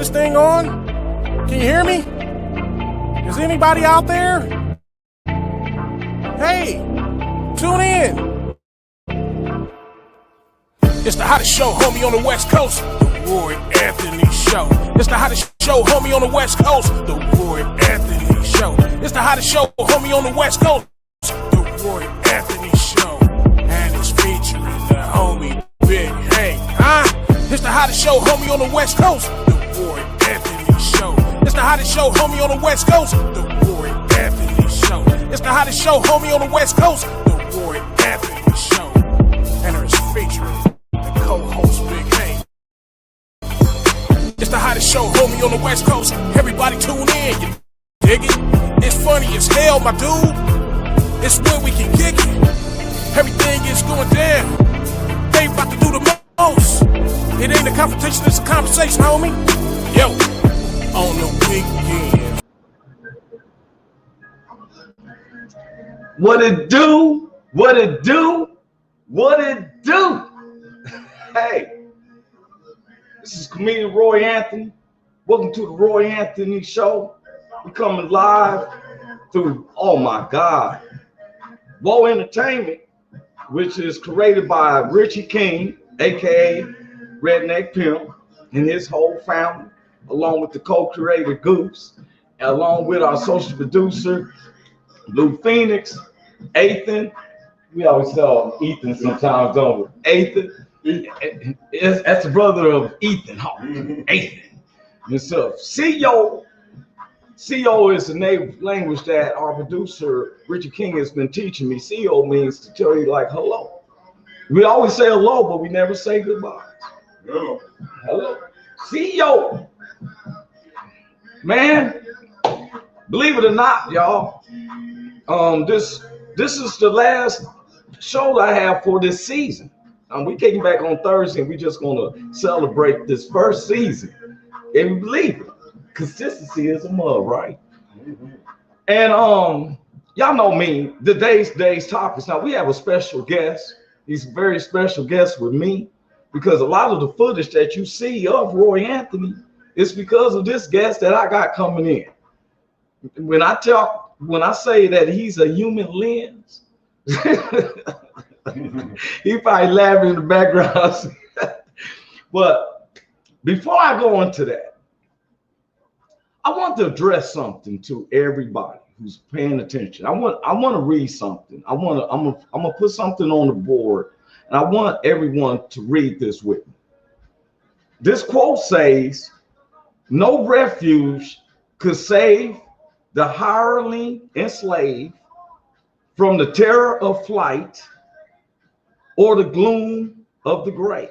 this thing on? Can you hear me? Is anybody out there? Hey, tune in. It's the hottest show, homie, on the West Coast. The Roy Anthony Show. It's the hottest show, homie, on the West Coast. The Roy Anthony Show. It's the hottest show, homie, on the West Coast. The Roy Anthony Show. And it's featuring the homie Big Hank, huh? It's the hottest show, homie, on the West Coast. The Roy Anthony Show. It's the hottest show, homie, on the West Coast. The Roy Anthony Show. It's the hottest show, homie, on the West Coast. The Roy Anthony Show. And it's featuring the co-host Big Hank. It's the hottest show, homie, on the West Coast. Everybody tune in, you dig it? It's funny as hell, my dude. It's where we can kick it. Everything is going down. They about to do the most. It ain't a confrontation, it's a conversation, homie. Yo, on the weekend. What it do? What it do? What it do? Hey, this is comedian Roy Anthony. Welcome to the Roy Anthony Show. We're coming live through, oh my God, Woe Entertainment, which is created by Richie King, aka Redneck Pimp, and his whole family, along with the co-creator Goose, along with our social producer Lou Phoenix, Ethan. We always call him Ethan sometimes, don't we? Ethan. That's the brother of Ethan Hawke. Ethan. And so CEO is the native language that our producer Richie King has been teaching me. CEO means to tell you like hello. We always say hello, but we never say goodbye. Hello. Hello. CEO. Man, believe it or not, y'all, this is the last show I have for this season. We kicking back on Thursday, and we just gonna celebrate this first season. And believe it, consistency is a mug, right? And y'all know me, today's topics. Now we have a special guest. He's a very special guest with me, because a lot of the footage that you see of Roy Anthony is because of this guest that I got coming in. When I say that he's a human lens, he probably laughing in the background. But before I go into that, I want to address something to everybody who's paying attention. I want to read something. I'm gonna put something on the board, and I want everyone to read this with me. This quote says, "No refuge could save the hireling enslaved from the terror of flight or the gloom of the grave."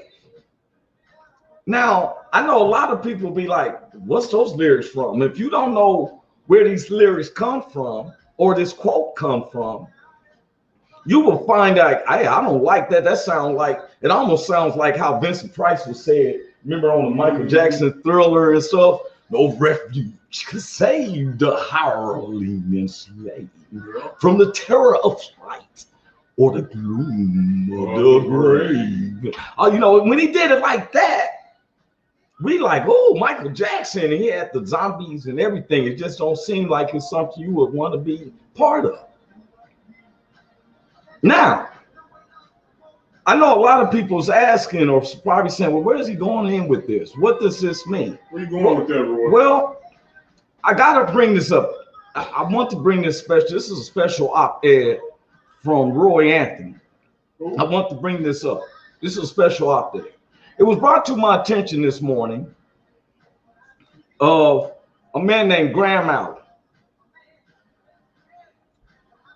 Now, I know a lot of people be like, what's those lyrics from? If you don't know where these lyrics come from or this quote come from, you will find out, I don't like that. It almost sounds like how Vincent Price was said, remember on the Michael Jackson Thriller and stuff, "No refuge could save the hireling enslaved from the terror of flight or the gloom of the grave." You know, when he did it like that, we like, oh, Michael Jackson, and he had the zombies and everything. It just don't seem like it's something you would want to be part of. Now, I know a lot of people's asking or probably saying, well, where is he going in with this? What does this mean? Where you going with that, Roy? Well, I got to bring this up. I want to bring this special. This is a special op-ed from Roy Anthony. Ooh. I want to bring this up. This is a special op-ed. It was brought to my attention this morning of a man named Graham Allen.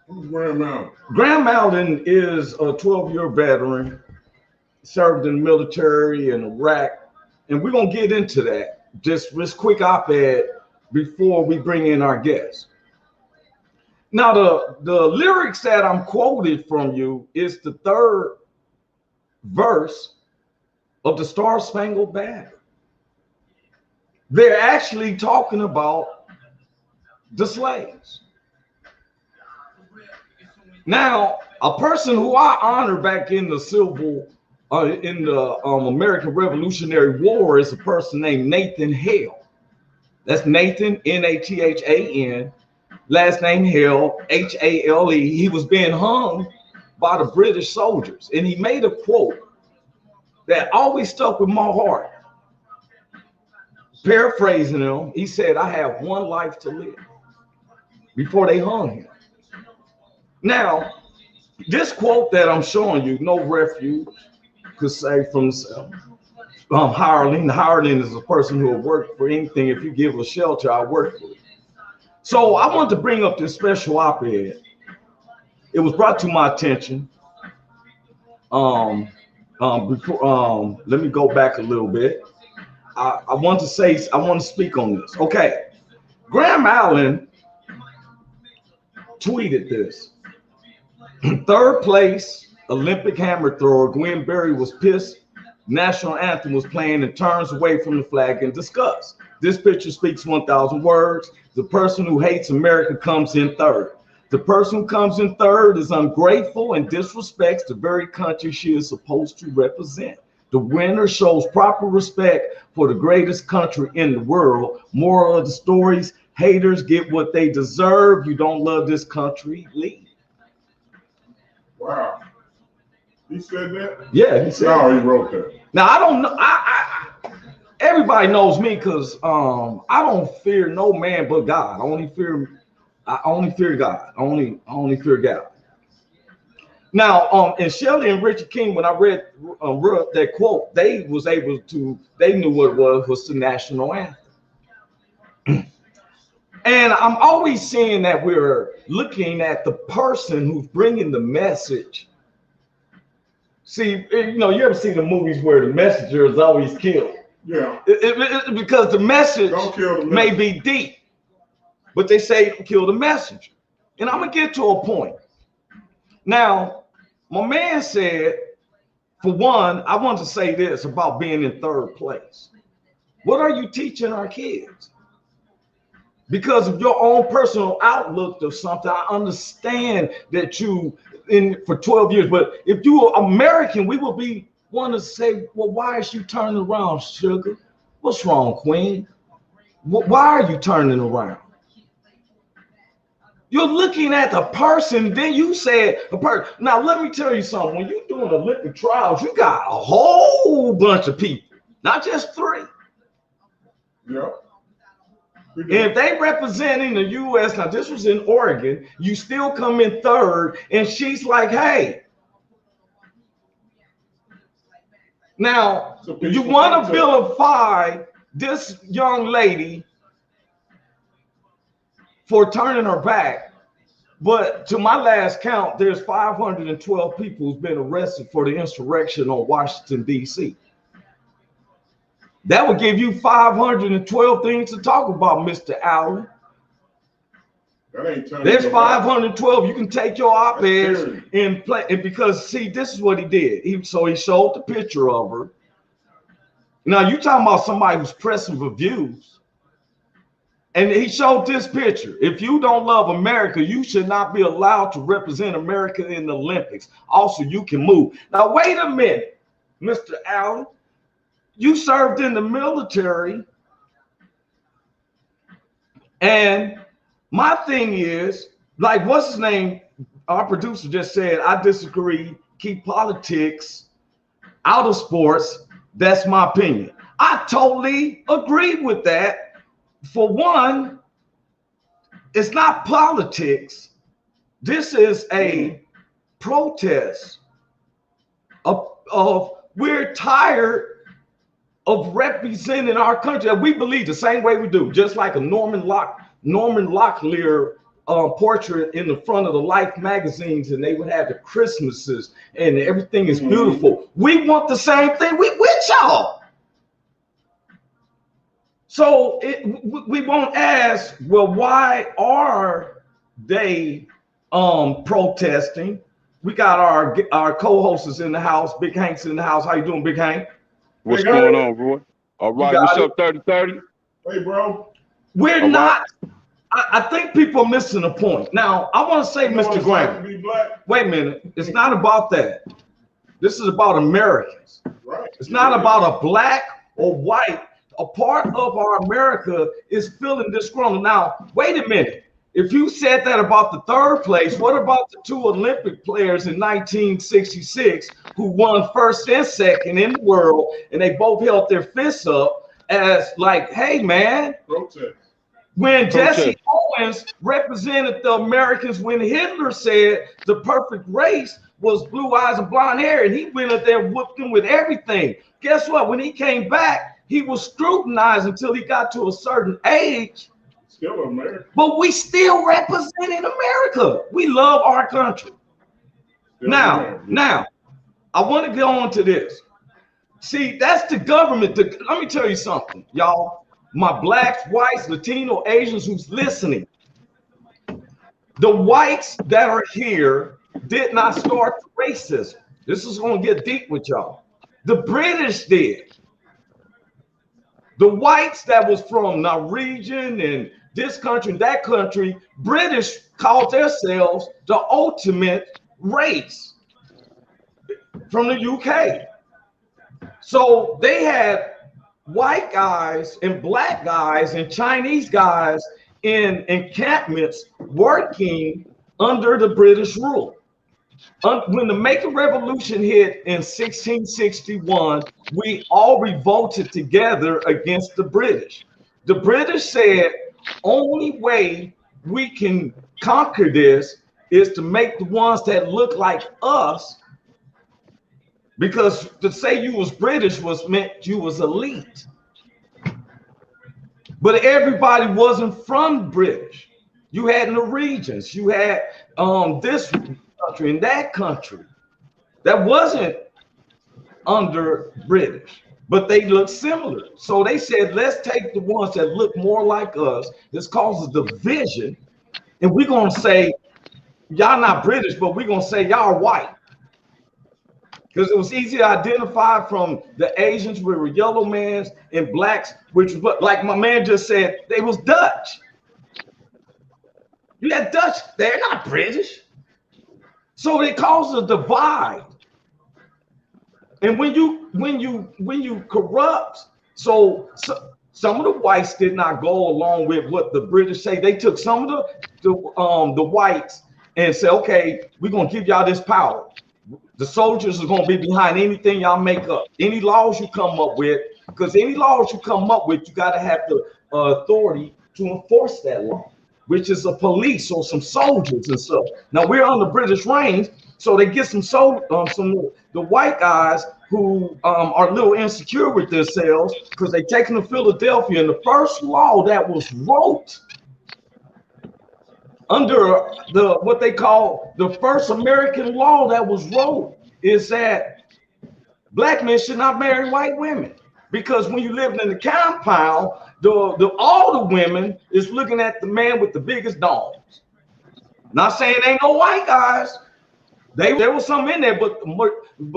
Who's Graham Allen? Graham Allen is a 12-year veteran, served in the military in Iraq, and we're going to get into that. Just this quick op-ed before we bring in our guest. Now, the lyrics that I'm quoted from you is the third verse of the Star Spangled Banner. They're actually talking about the slaves. Now, a person who I honor back in the American Revolutionary War is a person named Nathan Hale. That's Nathan, Nathan. Last name Hale, Hale. He was being hung by the British soldiers. And he made a quote that always stuck with my heart. Paraphrasing him, he said, I have one life to live, before they hung him. Now, this quote that I'm showing you, no refuge could save from himself. Hireling. The hireling is a person who will work for anything. If you give a shelter, I'll work for it. So I want to bring up this special op-ed. It was brought to my attention. Let me go back a little bit. I want to speak on this. Okay. Graham Allen tweeted this. Third place Olympic hammer thrower Gwen Berry was pissed national anthem was playing and turns away from the flag in disgust. This picture speaks 1,000 words. The person who hates America comes in third. The person who comes in third is ungrateful and disrespects the very country she is supposed to represent. The winner shows proper respect for the greatest country in the world. Moral of the stories, haters get what they deserve. You don't love this country, leave. Wow. He said that? Yeah, he said No, that. he wrote that. Now, I don't know. Everybody knows me because I don't fear no man but God. I only fear God. I only fear God. Now, and Shelley and Richard King, when I read that quote, they knew what it was the national anthem. And I'm always seeing that we're looking at the person who's bringing the message. See, you ever see the movies where the messenger is always killed? Yeah. Because the message may be deep, but they say kill the messenger. And I'm going to get to a point. Now, my man said, for one, I want to say this about being in third place. What are you teaching our kids? Because of your own personal outlook of something, I understand that you in for 12 years, but if you were American, we would be want to say, well, why is you turning around, sugar? What's wrong, queen? Why are you turning around? You're looking at the person, then you said a person. Now, let me tell you something. When you're doing Olympic trials, you got a whole bunch of people, not just three. Yeah. And if they representing the U.S., now this was in Oregon, you still come in third, and she's like, hey. Now, you want to vilify this young lady for turning her back, but to my last count, there's 512 people who's been arrested for the insurrection on Washington, D.C. That would give you 512 things to talk about, Mr. Allen. There's 512. You can take your op-eds and play it because, see, this is what he did. So he showed the picture of her. Now, you talking about somebody who's pressing for views. And he showed this picture. If you don't love America, you should not be allowed to represent America in the Olympics. Also, you can move. Now, wait a minute, Mr. Allen. You served in the military, and my thing is, like, what's his name? Our producer just said, I disagree. Keep politics out of sports. That's my opinion. I totally agree with that. For one, it's not politics. This is a protest of we're tired of representing our country. We believe the same way we do, just like a Norman Locklear portrait in the front of the Life magazines, and they would have the Christmases and everything is beautiful. We want the same thing. We with y'all. So we won't ask, well, why are they protesting? We got our co-hosts in the house. Big Hank's in the house. How you doing, Big Hank? What's going on, Roy? All right, what's up, 30-30? Hey, bro. We're not. I think people are missing a point. Now, I want to say, Mr. Graham, wait a minute. It's not about that. This is about Americans. Right. It's not about a black or white a part of our America is feeling disgruntled. Now, wait a minute. If you said that about the third place, what about the two Olympic players in 1966 who won first and second in the world, and they both held their fists up as like, hey, man, Protest. when Jesse Owens represented the Americans when Hitler said the perfect race was blue eyes and blonde hair, and he went up there and whooped him with everything. Guess what? When he came back, he was scrutinized until he got to a certain age. Still America. But we still representing America. We love our country. Still Now, America. I want to go on to this. See, that's the government. Let me tell you something, y'all. My blacks, whites, Latino, Asians who's listening. The whites that are here did not start racism. This is going to get deep with y'all. The British did. The whites that was from Norwegian and this country and that country, British called themselves the ultimate race from the UK. So they had white guys and black guys and Chinese guys in encampments working under the British rule. When the Macon Revolution hit in 1661, we all revolted together against the British. The British said, only way we can conquer this is to make the ones that look like us, because to say you was British was meant you was elite. But everybody wasn't from British. You had Norwegians, you had this country and that country that wasn't under British, but they look similar. So they said, let's take the ones that look more like us. This causes division. And we're going to say, y'all not British, but we're going to say y'all are white. Because it was easy to identify from the Asians, we were yellow mans, and blacks, which was like my man just said, they was Dutch. You had Dutch, they're not British. So it caused a divide. And when you corrupt, so some of the whites did not go along with what the British say. They took some of the whites and said, okay, we're gonna give y'all this power. The soldiers are gonna be behind anything y'all make up, any laws you come up with, because any laws you come up with, you gotta have the authority to enforce that law, which is a police or some soldiers and stuff. Now we're on the British reign, so they get some the white guys who are a little insecure with themselves because they take them to Philadelphia, and the first law that was wrote under the what they call the first American law that was wrote is that black men should not marry white women, because when you lived in the compound, all the women is looking at the man with the biggest dogs. Not saying ain't no white guys. There was some in there, but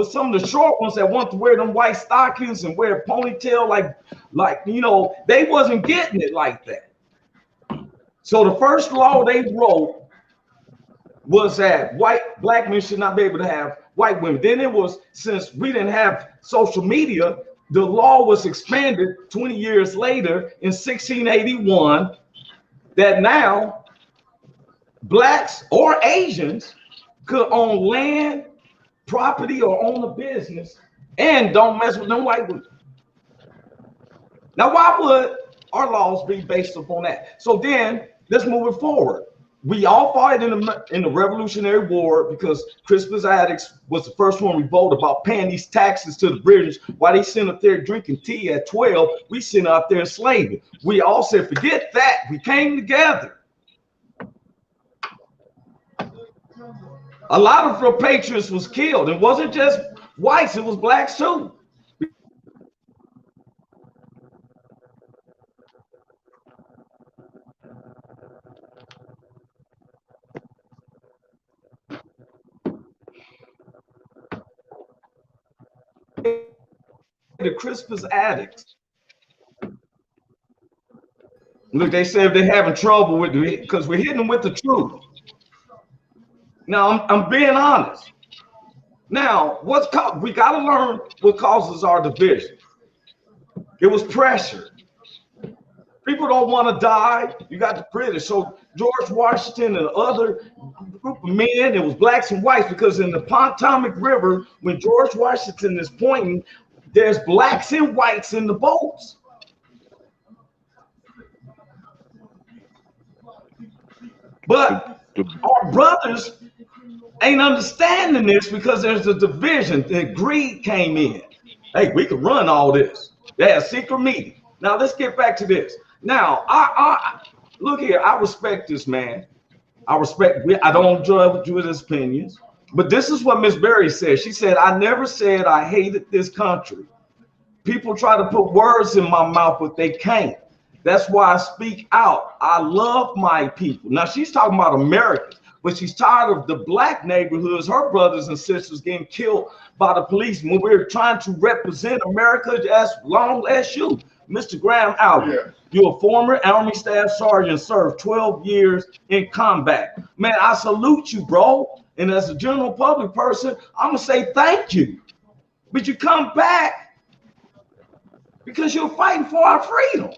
some of the short ones that want to wear them white stockings and wear a ponytail, like you know, they wasn't getting it like that. So the first law they wrote was that black men should not be able to have white women. Then it was, since we didn't have social media, the law was expanded 20 years later in 1681 that now blacks or Asians could own land, property, or own a business, and don't mess with them white women. Now, why would our laws be based upon that? So then let's move it forward. We all fought in the Revolutionary War because Crispus Attucks was the first one to revolt about paying these taxes to the British while they sitting up there drinking tea at 12. We sitting up there enslaving. We all said, forget that. We came together. A lot of the patriots was killed. It wasn't just whites, it was blacks too. The Crispus Attucks. Look, they said they're having trouble with it because we're hitting them with the truth. Now, I'm being honest. Now, we got to learn what causes our division. It was pressure. People don't want to die. You got the British. So George Washington and other group of men, it was blacks and whites, because in the Potomac River, when George Washington is pointing, there's blacks and whites in the boats. But our brothers ain't understanding this because there's a division. And greed came in. Hey, we can run all this. They had a secret meeting. Now let's get back to this. Now, I look here. I respect this man. I don't judge his opinions. But this is what Miss Berry said. She said, "I never said I hated this country. People try to put words in my mouth, but they can't. That's why I speak out. I love my people." Now she's talking about Americans, but she's tired of the black neighborhoods, her brothers and sisters getting killed by the police when we're trying to represent America as long as you. Mr. Graham Allen, you're a former Army Staff Sergeant, served 12 years in combat. Man, I salute you, bro. And as a general public person, I'm gonna say thank you. But you come back because you're fighting for our freedom.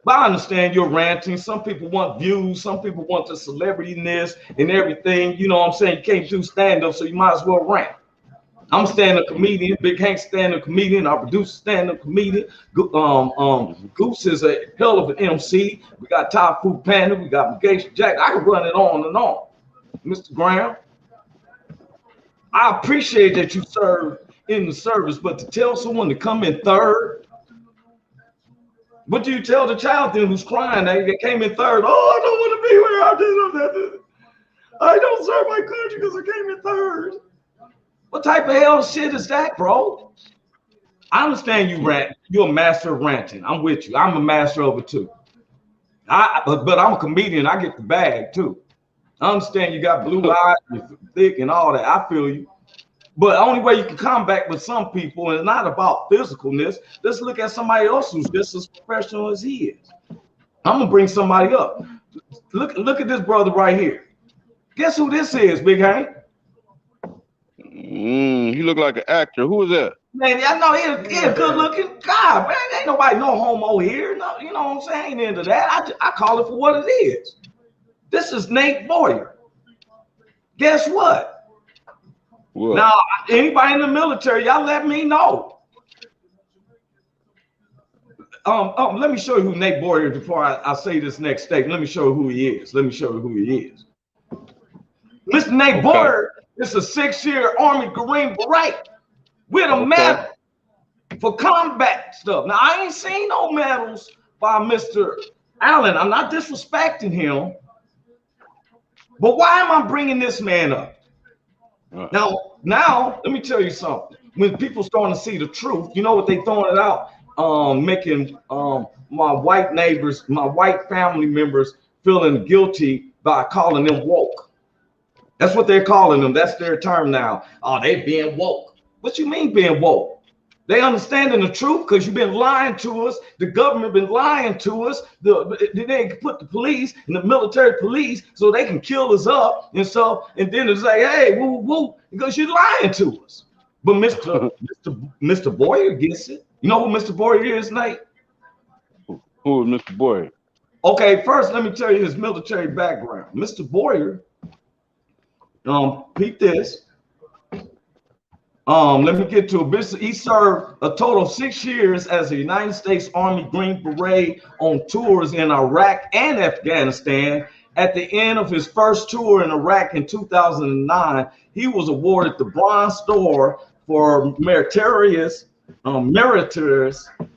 But I understand you're ranting. Some people want views. Some people want the celebrity-ness and everything. You know what I'm saying? You can't do stand-up, so you might as well rant. I'm a stand-up comedian. Big Hank stand-up comedian. Our producer stand-up comedian. Goose is a hell of an MC. We got Typhoon Panda. We got Mugation Jack. I can run it on and on. Mr. Graham, I appreciate that you served in the service, but to tell someone to come in third, what do you tell the child then who's crying that they came in third? Oh, I don't want to be where I don't serve my country because I came in third. What type of hell shit is that, bro? I understand you rant. You're a master of ranting. I'm with you. I'm a master of it too. But I'm a comedian. I get the bag too. I understand you got blue eyes, you're thick and all that. I feel you. But the only way you can combat with some people, and it's not about physicalness. Let's look at somebody else who's just as professional as he is. I'm gonna bring somebody up. Look at this brother right here. Guess who this is, Big Hank? He look like an actor. Who is that? Man, I know he a good looking guy, man. Ain't nobody no homo here. No, you know what I'm saying? Ain't into that. I call it for what it is. This is Nate Boyer. Guess what? What? Now, anybody in the military, y'all let me know. Let me show you who Nate Boyer is before I say this next statement. Let me show you who he is. Mr. Nate Boyer is a 6-year Army Green Beret with a medal for combat stuff. Now, I ain't seen no medals by Mr. Allen. I'm not disrespecting him. But why am I bringing this man up? Now, let me tell you something. When people starting to see the truth, you know what they throwing it out? Making my white neighbors, my white family members feeling guilty by calling them woke. That's what they're calling them. That's their term now. Oh, they being woke. What you mean being woke? They understanding the truth because you've been lying to us. The government been lying to us. They put the police and the military police so they can kill us up and so. And then it's like, hey, woo woo, because you're lying to us. But Mr. Boyer gets it. You know who Mr. Boyer is, Nate? Who is Mr. Boyer? Okay, first let me tell you his military background. Mr. Boyer, peep this. Let me get to it. He served a total of 6 years as a United States Army Green Beret on tours in Iraq and Afghanistan. At the end of his first tour in Iraq in 2009, he was awarded the Bronze Star for meritorious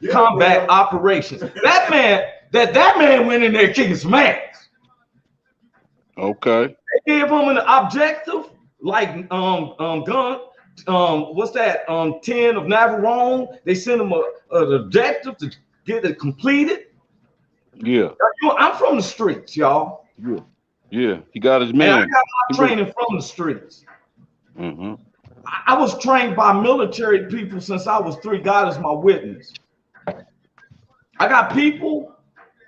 combat operations. That man went in there kicking some ass. Okay. They gave him an objective like what's that? 10 of Navarone. They sent him an objective to get it completed. Yeah. I'm from the streets, y'all. Yeah. He got his man. And I got my training from the streets. Mm-hmm. I was trained by military people since I was 3. God is my witness. I got people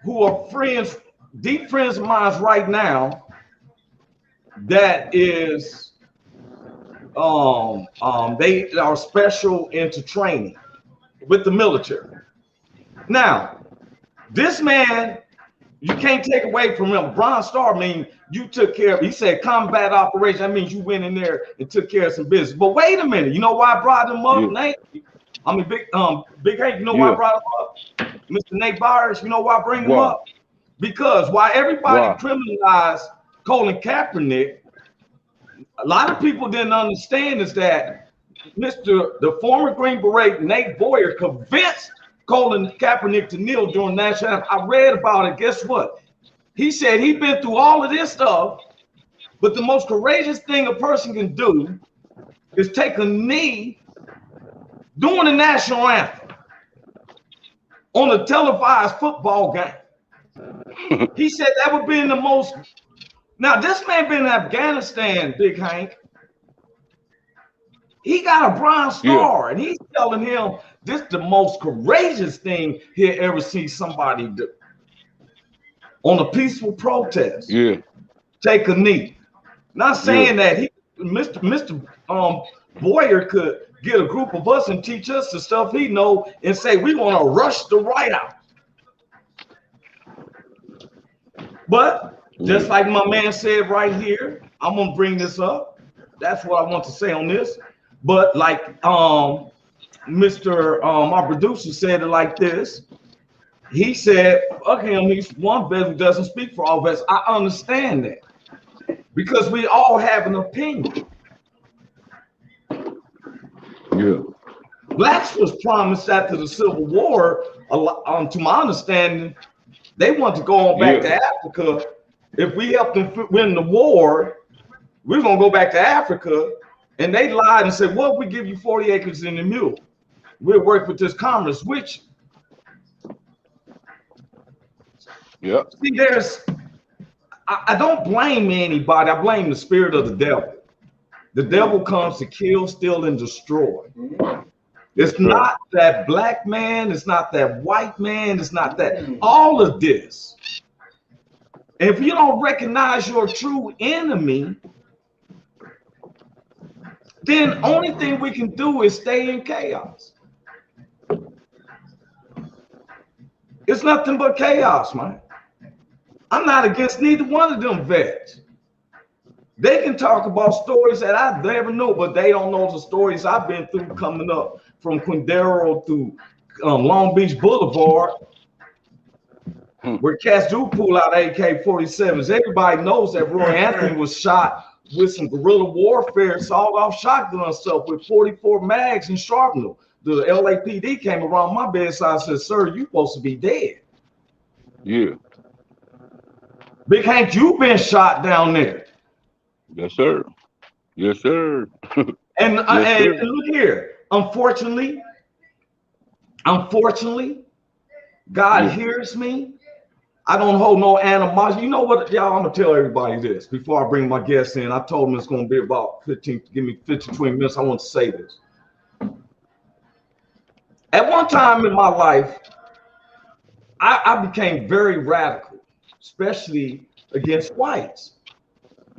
who are friends, deep friends of mine right now. That is. They are special into training with the military. Now, this man, you can't take away from him. Bronze Star means you took care of, he said combat operation. That means you went in there and took care of some business. But wait a minute, you know why I brought him up, Nate? I mean, Big Hank, you know why I brought him up? Mr. Nate Byers, you know why I bring him up? Because why everybody criminalized Colin Kaepernick, a lot of people didn't understand is that the former Green Beret, Nate Boyer, convinced Colin Kaepernick to kneel during national anthem. I read about it. Guess what? He said he'd been through all of this stuff, but the most courageous thing a person can do is take a knee during the national anthem on a televised football game. He said that would be the most. Now, this man been in Afghanistan, Big Hank. He got a Bronze Star, and he's telling him this is the most courageous thing he'll ever see somebody do on a peaceful protest. Take a knee. Not saying that Mr. Boyer could get a group of us and teach us the stuff he know and say we want to rush the right out. But just like my man said right here, I'm gonna bring this up. That's what I want to say on this. But like my producer said it like this. He said, okay, he's one vet who doesn't speak for all vets. I understand that because we all have an opinion. Blacks was promised after the Civil War, to my understanding, they want to go on back to Africa. If we help them win the war, we're gonna go back to Africa. And they lied and said, well, we give you 40 acres in the mule. We'll work with this commerce, which see, I don't blame anybody. I blame the spirit of the devil. The devil comes to kill, steal, and destroy. It's not that black man, it's not that white man, it's not that all of this. And if you don't recognize your true enemy, then only thing we can do is stay in chaos. It's nothing but chaos, man. I'm not against neither one of them vets. They can talk about stories that I never knew, but they don't know the stories I've been through coming up from Quindaro to Long Beach Boulevard, where cats do pull out AK-47s. Everybody knows that Roy Anthony was shot with some guerrilla warfare, sawed-off shotgun stuff with 44 mags and shrapnel. The LAPD came around my bedside and said, sir, you're supposed to be dead. Big Hank, you've been shot down there. Yes, sir. Yes, sir. And look here, unfortunately, God hears me. I don't hold no animosity. You know what, y'all, I'm gonna tell everybody this before I bring my guests in. I told them it's gonna be about 15, give me 15, 20 minutes. I want to say this. At one time in my life, I became very radical, especially against whites.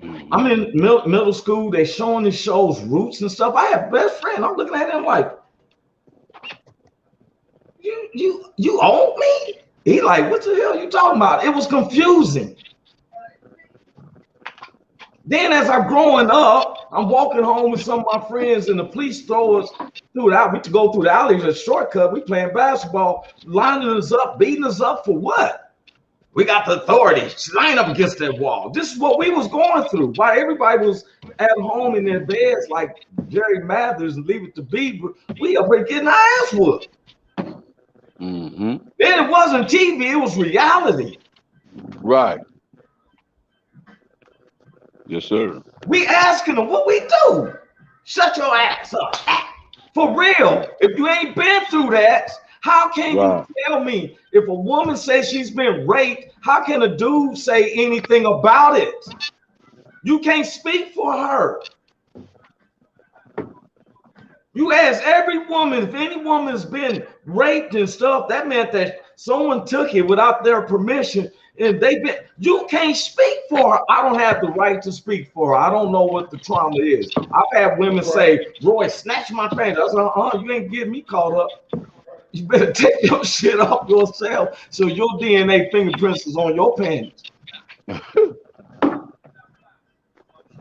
I'm in middle school, they showing the shows, Roots and stuff. I have a best friend. I'm looking at him like, you own me? He like, what the hell are you talking about? It was confusing. Then as I'm growing up, I'm walking home with some of my friends and the police throw us through the alley. We go through the alley, a shortcut. We playing basketball, lining us up, beating us up for what? We got the authority. Line up against that wall. This is what we was going through. While everybody was at home in their beds like Jerry Mathers and Leave It to Beaver, we up here getting our ass whooped. Then it wasn't TV, it was reality. Right. Yes, sir. We asking them what we do. Shut your ass up. For real. If you ain't been through that, how can you tell me if a woman says she's been raped, how can a dude say anything about it? You can't speak for her. You ask every woman, if any woman's been raped and stuff, that meant that someone took it without their permission. And you can't speak for her. I don't have the right to speak for her. I don't know what the trauma is. I've had women say, Roy, snatch my pants. I said, you ain't getting me caught up. You better take your shit off yourself so your DNA fingerprints is on your panties.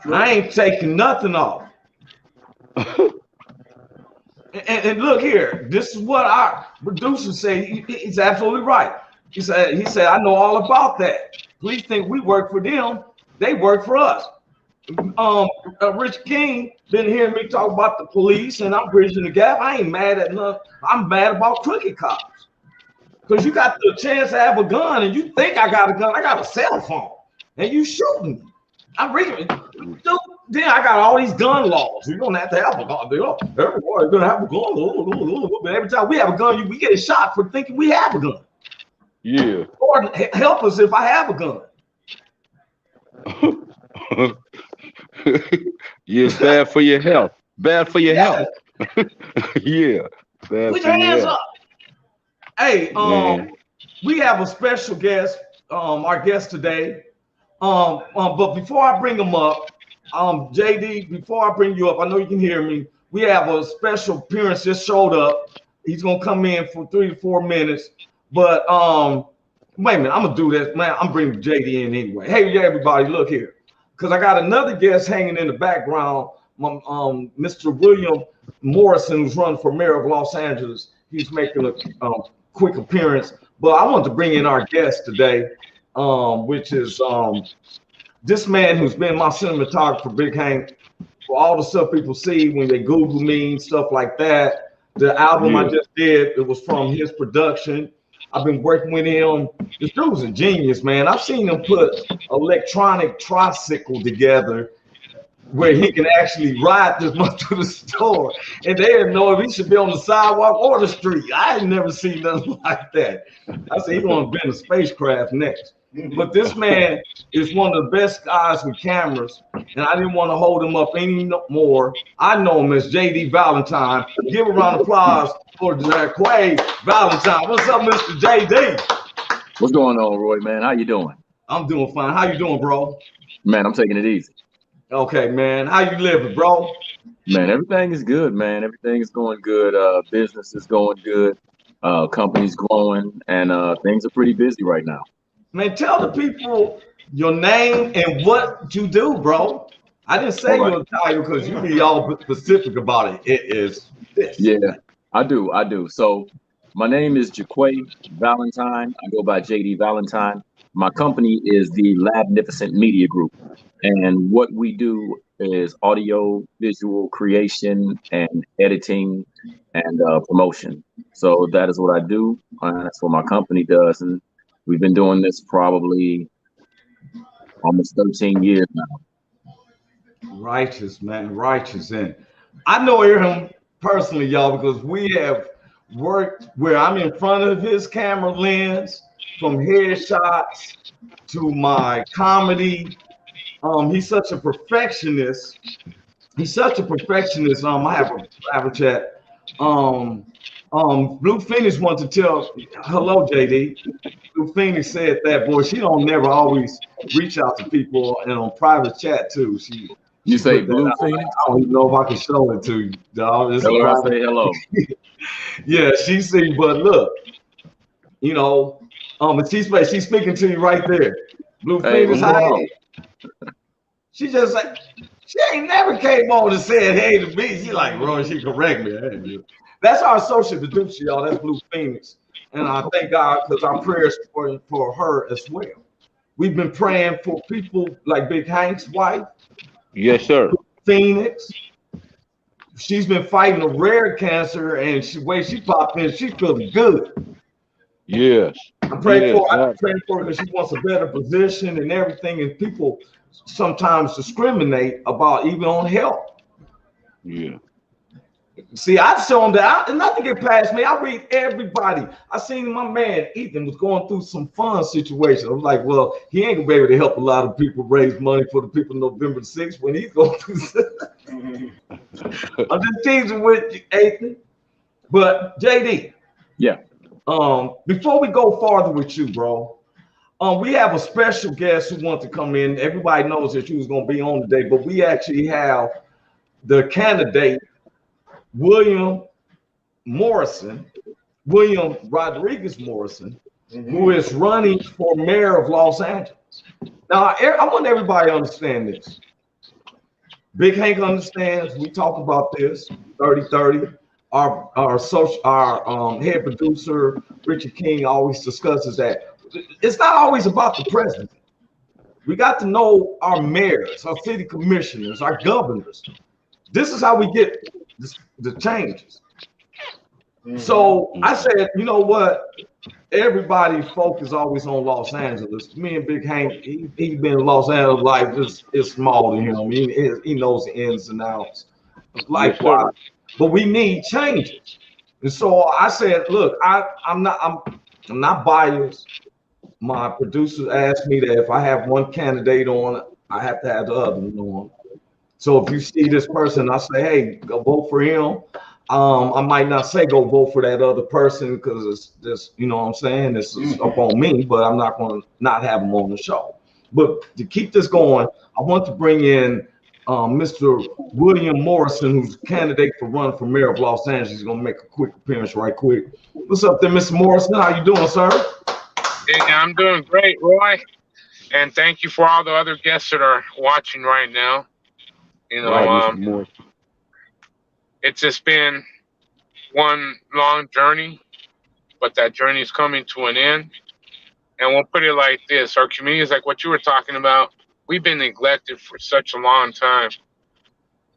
I ain't taking nothing off. And look here, this is what our producer said. He's absolutely right. He said, I know all about that. Please think we work for them. They work for us. Rich King been hearing me talk about the police and I'm bridging the gap. I ain't mad at nothing. I'm mad about crooked cops. Because you got the chance to have a gun and you think I got a gun. I got a cell phone and you shooting me. I'm reading. Then I got all these gun laws. You don't have to have a gun. Everybody's gonna have a gun. But every time we have a gun, we get a shot for thinking we have a gun. Yeah. Or help us if I have a gun. Yeah, it's bad for your health. Bad for your health. Yeah. Bad Put for your your hands health. up. Hey, we have a special guest, our guest today. But before I bring him up, JD, before I bring you up, I know you can hear me. We have a special appearance just showed up. He's gonna come in for 3 to 4 minutes. But wait a minute, I'm gonna do this, man. I'm bringing JD in anyway. Hey, everybody, look here, because I got another guest hanging in the background. Mr. William Morrison, who's running for mayor of Los Angeles. He's making a quick appearance. But I want to bring in our guest today, which is this man who's been my cinematographer, Big Hank, for all the stuff people see when they Google me and stuff like that. The album I just did, it was from his production. I've been working with him. This dude's a genius, man. I've seen him put electronic tricycle together where he can actually ride this much to the store. And they didn't know if he should be on the sidewalk or the street. I ain't never seen nothing like that. I said, he's gonna invent a spacecraft next. But this man is one of the best guys with cameras, and I didn't want to hold him up any more. I know him as JD Valentine. Give a round of applause for Jaquay Valentine. What's up, Mr. JD? What's going on, Roy, man? How you doing? I'm doing fine. How you doing, bro? Man, I'm taking it easy. Okay, man. How you living, bro? Man, everything is good, man. Everything is going good. Business is going good. Company's growing, and things are pretty busy right now. Man, tell the people your name and what you do, bro. I didn't say your title because you be all specific about it. It is this. Yeah, I do. So my name is Jaquay Valentine. I go by JD Valentine. My company is the Labnificent Media Group. And what we do is audio, visual creation, and editing and promotion. So that is what I do. That's what my company does. And we've been doing this probably almost 13 years now. Righteous, man, righteous. And I know him personally, y'all, because we have worked where I'm in front of his camera lens, from headshots to my comedy. He's such a perfectionist. I have a chat. Blue Phoenix wants to tell hello, JD. Blue Phoenix said that, boy, she don't never always reach out to people and on private chat too. You say Blue Phoenix? I don't even know if I can show it to you, dog. Tell her I say hello. Yeah, she see, but look, you know, and she's speaking to you right there. Blue Phoenix, hi. She just like, she ain't never came on and said hey to me. She like, bro, she correct me. Hey, that's our associate producer, y'all. That's Blue Phoenix. And I thank God because our prayers for her as well. We've been praying for people like Big Hank's wife. Yes, sir. Phoenix. She's been fighting a rare cancer, and way she popped in, she's feeling good. Yes. I'm praying for her because she wants a better position and everything. And people sometimes discriminate about even on health. Yeah. See, I show them that nothing get past me. I read everybody. I seen my man Ethan was going through some fun situations. I'm like, well, he ain't gonna be able to help a lot of people raise money for the people November 6th when he's going through. I'm just teasing with you, Ethan. But JD, yeah. Before we go farther with you, bro, we have a special guest who wants to come in. Everybody knows that you was gonna be on today, but we actually have the candidate William Morrison. William Rodriguez Morrison, who is running for mayor of Los Angeles. Now, I want everybody to understand this. Big Hank understands. We talk about this 30-30. Our head producer Richard King always discusses that it's not always about the president. We got to know our mayors, our city commissioners, our governors. This is how we get the changes. So I said, you know what? Everybody focus always on Los Angeles. Me and Big Hank, he been in Los Angeles life is small to him. He knows the ins and outs. Likewise, but we need changes. And so I said, look, I'm not biased. My producer asked me that if I have one candidate on, I have to have the other one on. So if you see this person, I say, hey, go vote for him. I might not say go vote for that other person because it's this, you know what I'm saying? This is up on me, but I'm not going to not have him on the show. But to keep this going, I want to bring in Mr. William Morrison, who's a candidate for running for mayor of Los Angeles. He's going to make a quick appearance right quick. What's up there, Mr. Morrison? How you doing, sir? Hey, I'm doing great, Roy. And thank you for all the other guests that are watching right now. You know, it's just been one long journey, but that journey is coming to an end. And we'll put it like this. Our community is like what you were talking about. We've been neglected for such a long time.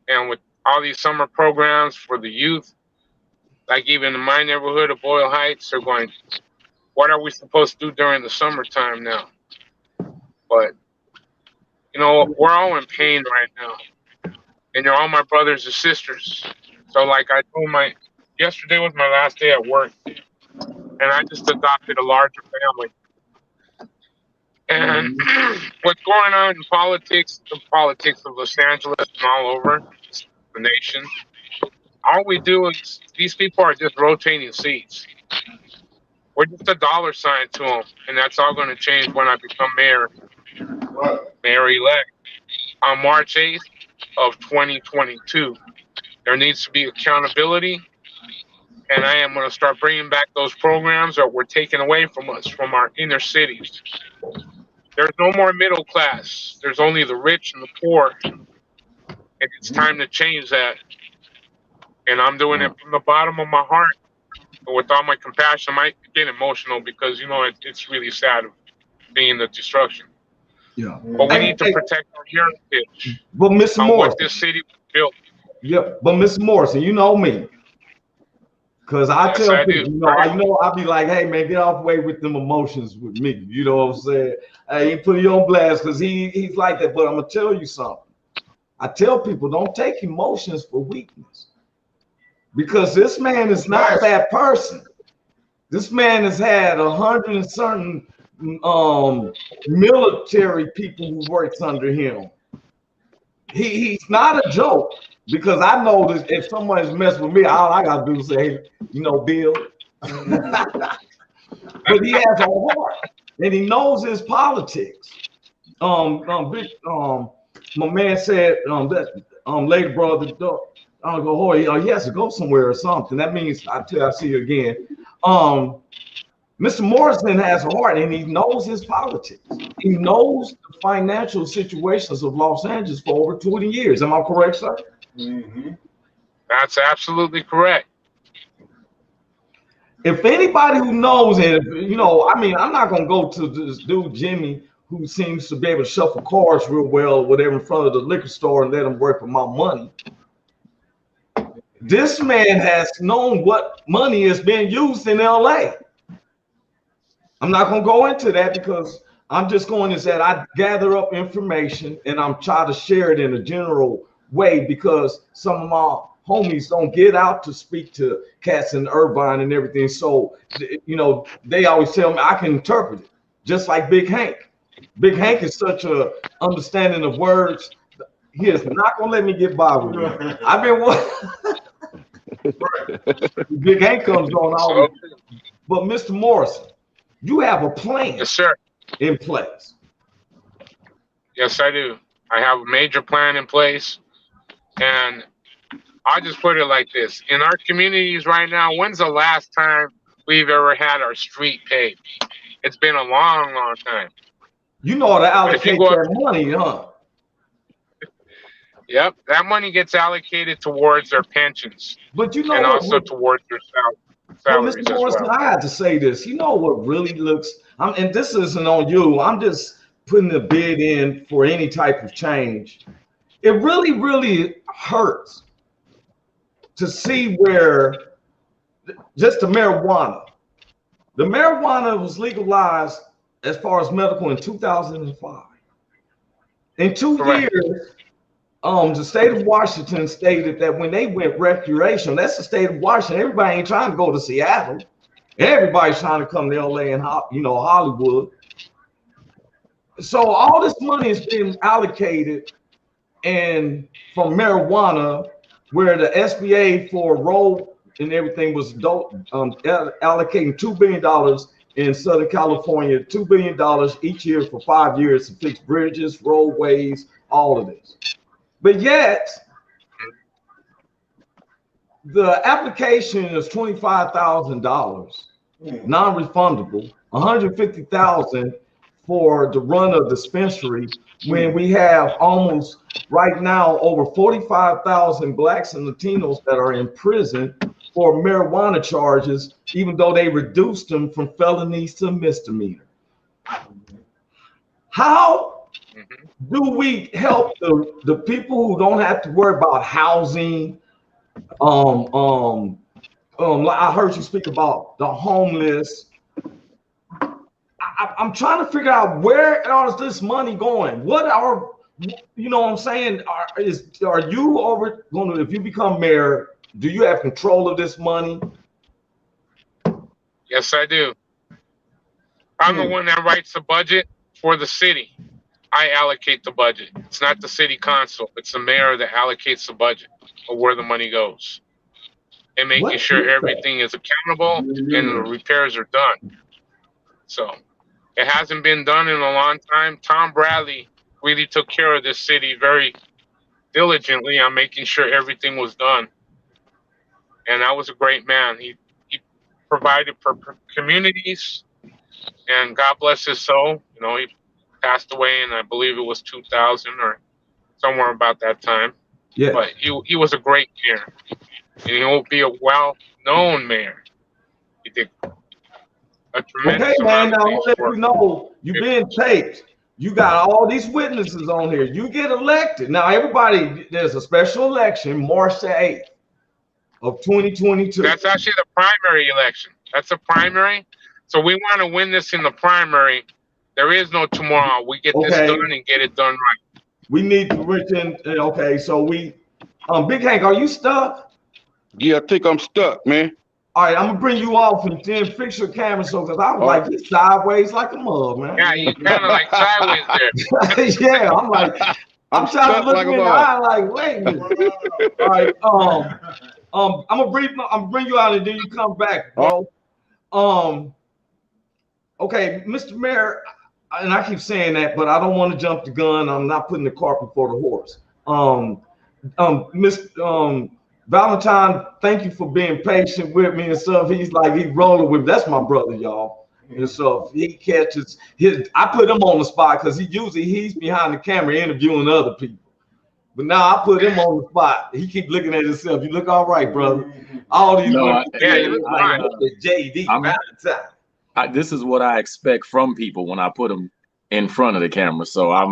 And with all these summer programs for the youth, like even in my neighborhood of Boyle Heights, they're going, what are we supposed to do during the summertime now? But, you know, we're all in pain right now. And you're all my brothers and sisters. So like I told yesterday was my last day at work. And I just adopted a larger family. And what's going on in politics, the politics of Los Angeles and all over the nation, all we do is these people are just rotating seats. We're just a dollar sign to them, and that's all going to change when I become mayor-elect on March 8th of 2022. There needs to be accountability, and I am going to start bringing back those programs that were taken away from us from our inner cities. There's no more middle class. There's only the rich and the poor, and it's time to change that. And I'm doing it from the bottom of my heart. With all my compassion, I might get emotional because, you know, it's really sad being the destruction. Yeah. But we need to protect our heritage. But Mr. On Morrison, what this city was built. Yep. But Mr. Morrison, you know me. Because I tell people, I'll be like, hey, man, get off the way with them emotions with me. You know what I'm saying? I ain't putting you on blast because he's like that. But I'm going to tell you something. I tell people, don't take emotions for weakness. Because this man is not that person. This man has had 100 and something military people who works under him. He's not a joke. Because I know that if someone's messing with me, all I gotta do is say, hey, you know, Bill. But he has a heart, and he knows his politics. My man said that later brother, I'll go, oh, he has to go somewhere or something. That means I see you again. Mr. Morrison has a heart, and he knows his politics. He knows the financial situations of Los Angeles for over 20 years. Am I correct, sir? That's absolutely correct. If anybody who knows it, you know, I mean, I'm not gonna go to this dude Jimmy who seems to be able to shuffle cards real well or whatever in front of the liquor store and let him work for my money. This man has known what money is being used in LA. I'm not gonna go into that because I'm just going to say I gather up information and I'm trying to share it in a general way because some of my homies don't get out to speak to cats in Irvine and everything. So, you know, they always tell me I can interpret it, just like Big Hank. Big Hank is such a understanding of words. He is not gonna let me get by with it. I've been Big Hank comes on always. But Mr. Morrison, you have a plan, yes, sir, in place. Yes, I do. I have a major plan in place. And I just put it like this. In our communities right now, when's the last time we've ever had our street paved. It's been a long, long time. You know how to But if you allocate go up, that money, huh? yep, that money gets allocated towards their pensions But you know and also what? towards their But Mr. salaries as Morrison, well. I had to say this. You know what really looks, and this isn't on you. I'm just putting the bid in for any type of change. It really, really hurts to see where just the marijuana was legalized as far as medical in 2005. In 2 Correct. years, the state of Washington stated that when they went recreational, that's the state of Washington. Everybody ain't trying to go to Seattle. Everybody's trying to come to LA and Hollywood. So all this money is being allocated and from marijuana, where the SBA for road and everything was allocating $2 billion in Southern California, $2 billion each year for 5 years to fix bridges, roadways, all of this. But yet, the application is $25,000, non-refundable, $150,000 for the run of dispensary, when we have almost right now over 45,000 Blacks and Latinos that are in prison for marijuana charges, even though they reduced them from felonies to misdemeanor. How do we help the people who don't have to worry about housing? I heard you speak about the homeless. I'm trying to figure out where is this money going? What are, you know what I'm saying? Are you over going to, if you become mayor, do you have control of this money? Yes, I do. I'm the one that writes the budget for the city. I allocate the budget. It's not the city council. It's the mayor that allocates the budget of where the money goes, and making sure everything is accountable and the repairs are done. So it hasn't been done in a long time. Tom Bradley really took care of this city very diligently on making sure everything was done. And that was a great man. He provided for communities, and God bless his soul. You know, he passed away, and I believe it was 2000 or somewhere about that time. Yeah. But he was a great mayor, and he will be a well-known mayor. He did a tremendous amount of now things let for you know you've been taped. You got all these witnesses on here. You get elected. Now, everybody, there's a special election, March the 8th of 2022. That's actually the primary election. That's a primary. So we want to win this in the primary. There is no tomorrow. We get this done and get it done right. We need to written. Okay, so we, Big Hank, are you stuck? Yeah, I think I'm stuck, man. All right, I'm gonna bring you off and then fix your camera, so because I was like, he's sideways like a mug, man. Yeah, you kind of like sideways there. Yeah, I'm like, I'm trying to look in the eye, like, wait a minute. All right, I'm gonna bring you out and then you come back, bro. Okay, Mr. Mayor, and I keep saying that, but I don't want to jump the gun. I'm not putting the cart before the horse. Miss Valentine, thank you for being patient with me and stuff. He's rolling with, that's my brother, y'all. And so if he catches I put him on the spot because he's behind the camera interviewing other people. But now I put him on the spot. He keep looking at himself. You look all right, brother. All these you look fine. JD Valentine. This is what I expect from people when I put them in front of the camera. So I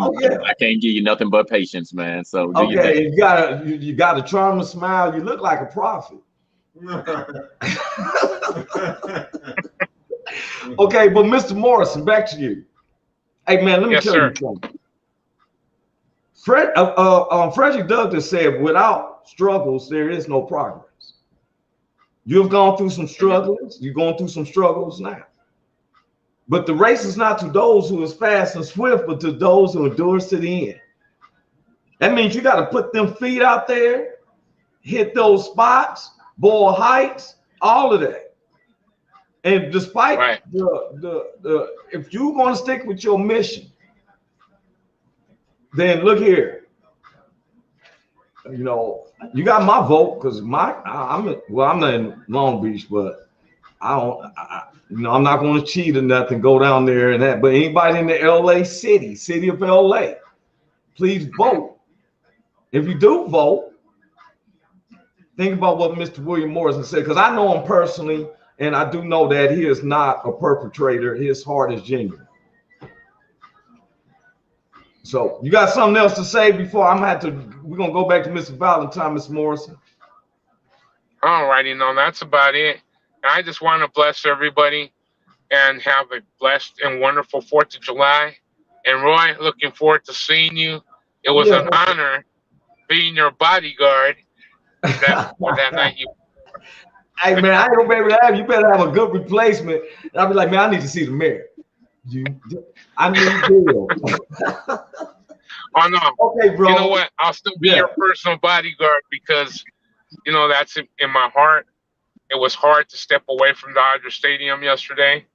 can't give you nothing but patience, man. So okay, you got a charming smile. You look like a prophet. Okay, but Mr. Morrison, back to you. Hey man, let me tell you something. Frederick Douglass said, "Without struggles, there is no progress." You've gone through some struggles. You're going through some struggles now. But the race is not to those who is fast and swift, but to those who endures to the end. That means you got to put them feet out there, hit those spots, boil heights, all of that. And despite the if you want to stick with your mission, then look here. You know, you got my vote because I'm not in Long Beach, but I'm not going to cheat or nothing. Go down there and that. But anybody in the LA city of LA, please vote. If you do vote, think about what Mr. William Morrison said, because I know him personally, and I do know that he is not a perpetrator. His heart is genuine. So you got something else to say before we're going to go back to Mr. Valentine, Mr. Morrison? All righty, no, that's about it. I just want to bless everybody and have a blessed and wonderful 4th of July. And Roy, looking forward to seeing you. It was an honor being your bodyguard that night. Hey, man, I ain't gonna be able to have you. Better have a good replacement. And I'll be like, man, I need to see the mayor. I need Bill. Oh, no. Okay, bro. You know what? I'll still be your personal bodyguard because, that's in my heart. It was hard to step away from Dodger Stadium yesterday.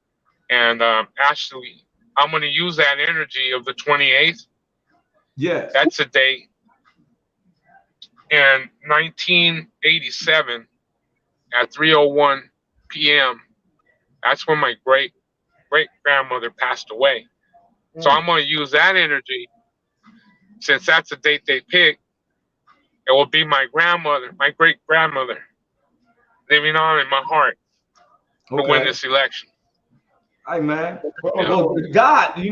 And actually, I'm going to use that energy of the 28th. Yes. That's a date. In 1987, at 3:01 p.m., that's when my great-grandmother passed away. So I'm going to use that energy. Since that's the date they picked, it will be my grandmother, my great-grandmother, living on in my heart to win this election. Hey, man. Well, God, you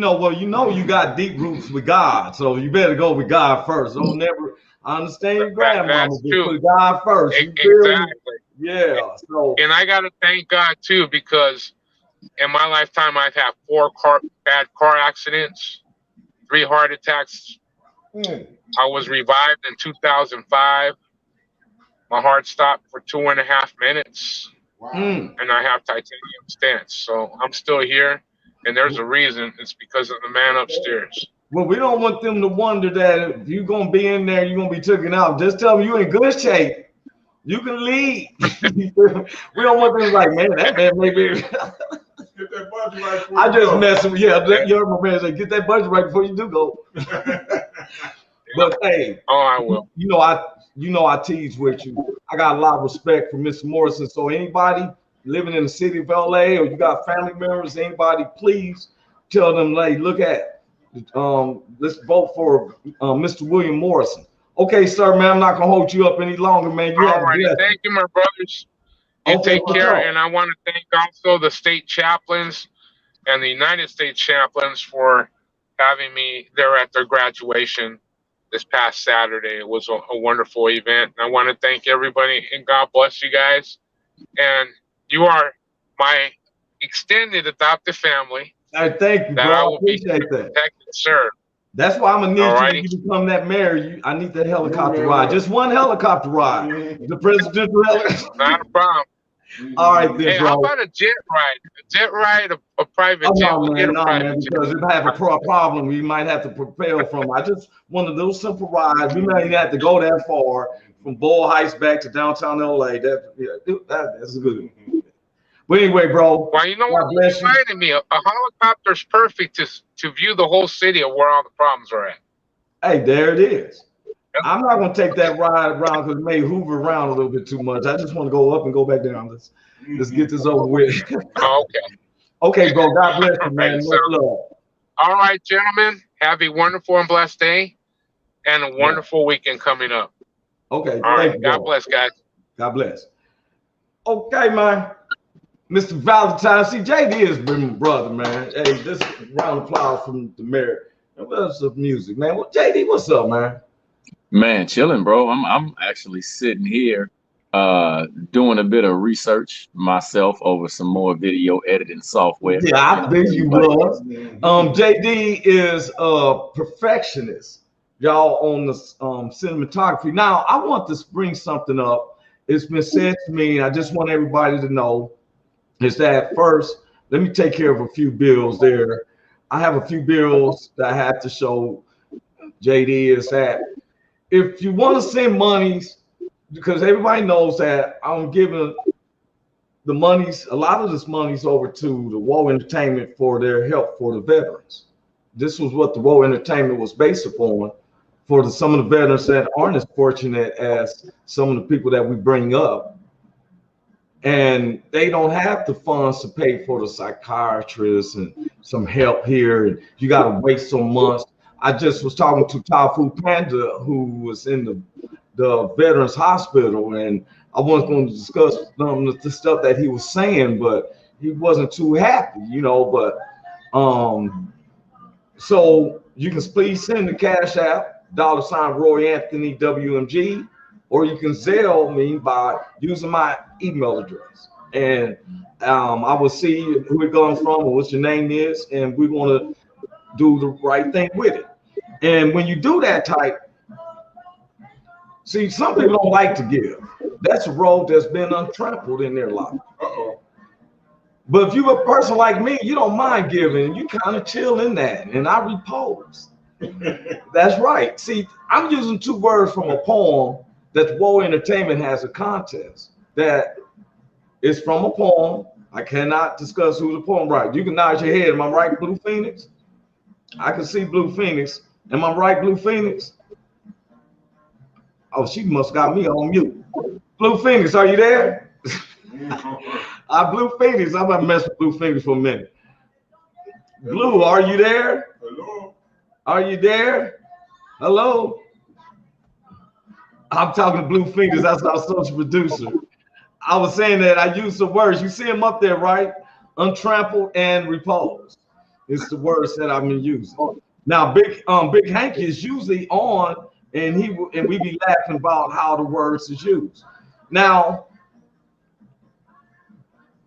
got deep roots with God, so you better go with God first. Don't never. I understand your grandmama, but put God first. Exactly. Yeah. So. And I got to thank God too, because in my lifetime I've had 4 bad car accidents, 3 heart attacks. I was revived in 2005. My heart stopped for 2.5 minutes. Wow. And I have titanium stents, so I'm still here. And there's a reason. It's because of the man upstairs. Well, we don't want them to wonder that if you're going to be in there, you're going to be taken out. Just tell them you're in good shape. You can leave. We don't want them like, man, that man maybe. Get that budget right before I you just go. messing with you. Your man say, get that budget right before you do go. But hey, I will. I tease with you. I got a lot of respect for Mr. Morrison. So anybody living in the city of LA or you got family members, anybody, please tell them, like, look at, let's vote for Mr. William Morrison. Okay, sir, man, I'm not gonna hold you up any longer, man. All righty, thank you, my brothers. You take care, and I want to thank also the state chaplains and the United States chaplains for having me there at their graduation this past Saturday. It was a wonderful event. I want to thank everybody, and God bless you guys. And you are my extended adopted family. I thank you, bro. I will appreciate be protected, sir. That's why I'm gonna need you to become that mayor. I need that helicopter ride. Just one helicopter ride. The presidential helicopter. Not a problem. All right, then, hey, bro. How about a jet ride? A jet ride, a private jet. No, man, because if I have a problem, we might have to propel from. I just want a little simple ride. We might have to go that far from Bull Heights back to downtown LA. That's good. But anyway, bro. Well, you know what? You reminded me. A helicopter's perfect to view the whole city of where all the problems are at. Hey, there it is. I'm not going to take that ride around because it may hoover around a little bit too much. I just want to go up and go back down. Let's get this over with. Okay. Okay, bro. God bless you, man. Much love. All right, gentlemen. Have a wonderful and blessed day and a wonderful weekend coming up. Okay. All right. God bless, guys. God bless. Okay, man. Mr. Valentine. See, JD is my brother, man. Hey, this round of applause from the mayor. What's up, music, man? Well, JD, what's up, man? Man, chilling, bro. I'm actually sitting here doing a bit of research myself over some more video editing software. Yeah, I think you was. JD is a perfectionist, y'all, on the cinematography. Now, I want to bring something up. It's been said to me, I just want everybody to know, is that first, let me take care of a few bills there. I have a few bills that I have to show JD. Is that if you want to send monies, because everybody knows that I'm giving the monies, a lot of this money's over to the Woe Entertainment for their help for the veterans. This was what the Woe Entertainment was based upon for some of the veterans that aren't as fortunate as some of the people that we bring up. and they don't have the funds to pay for the psychiatrist and some help here, and you got to wait some months. I just was talking to Tafu Panda, who was in the Veterans Hospital, and I wasn't going to discuss the stuff that he was saying, but he wasn't too happy, you know. But so you can please send the Cash App, $ Roy Anthony WMG, or you can Zelle me by using my email address. And I will see who it comes from and what your name is, and we want to do the right thing with it. And when you do that type, see, some people don't like to give. That's a road that's been untrampled in their life. But if you're a person like me, you don't mind giving. You kind of chill in that, and I repose. That's right. See, I'm using 2 words from a poem that Woe Entertainment has a contest that is from a poem. I cannot discuss who the poem right. You can nod your head. Am I right, Blue Phoenix? I can see Blue Phoenix. Am I right, Blue Phoenix? Oh, she must got me on mute. Blue Phoenix, are you there? Blue Phoenix, I'm gonna mess with Blue Phoenix for a minute. Blue, are you there? Hello. Are you there? Hello? I'm talking to Blue Phoenix, that's our social producer. I was saying that I used some words. You see them up there, right? Untrampled and repose. It's the words that I've been using. Now, Big Hanky is usually on, and we be laughing about how the words is used. Now,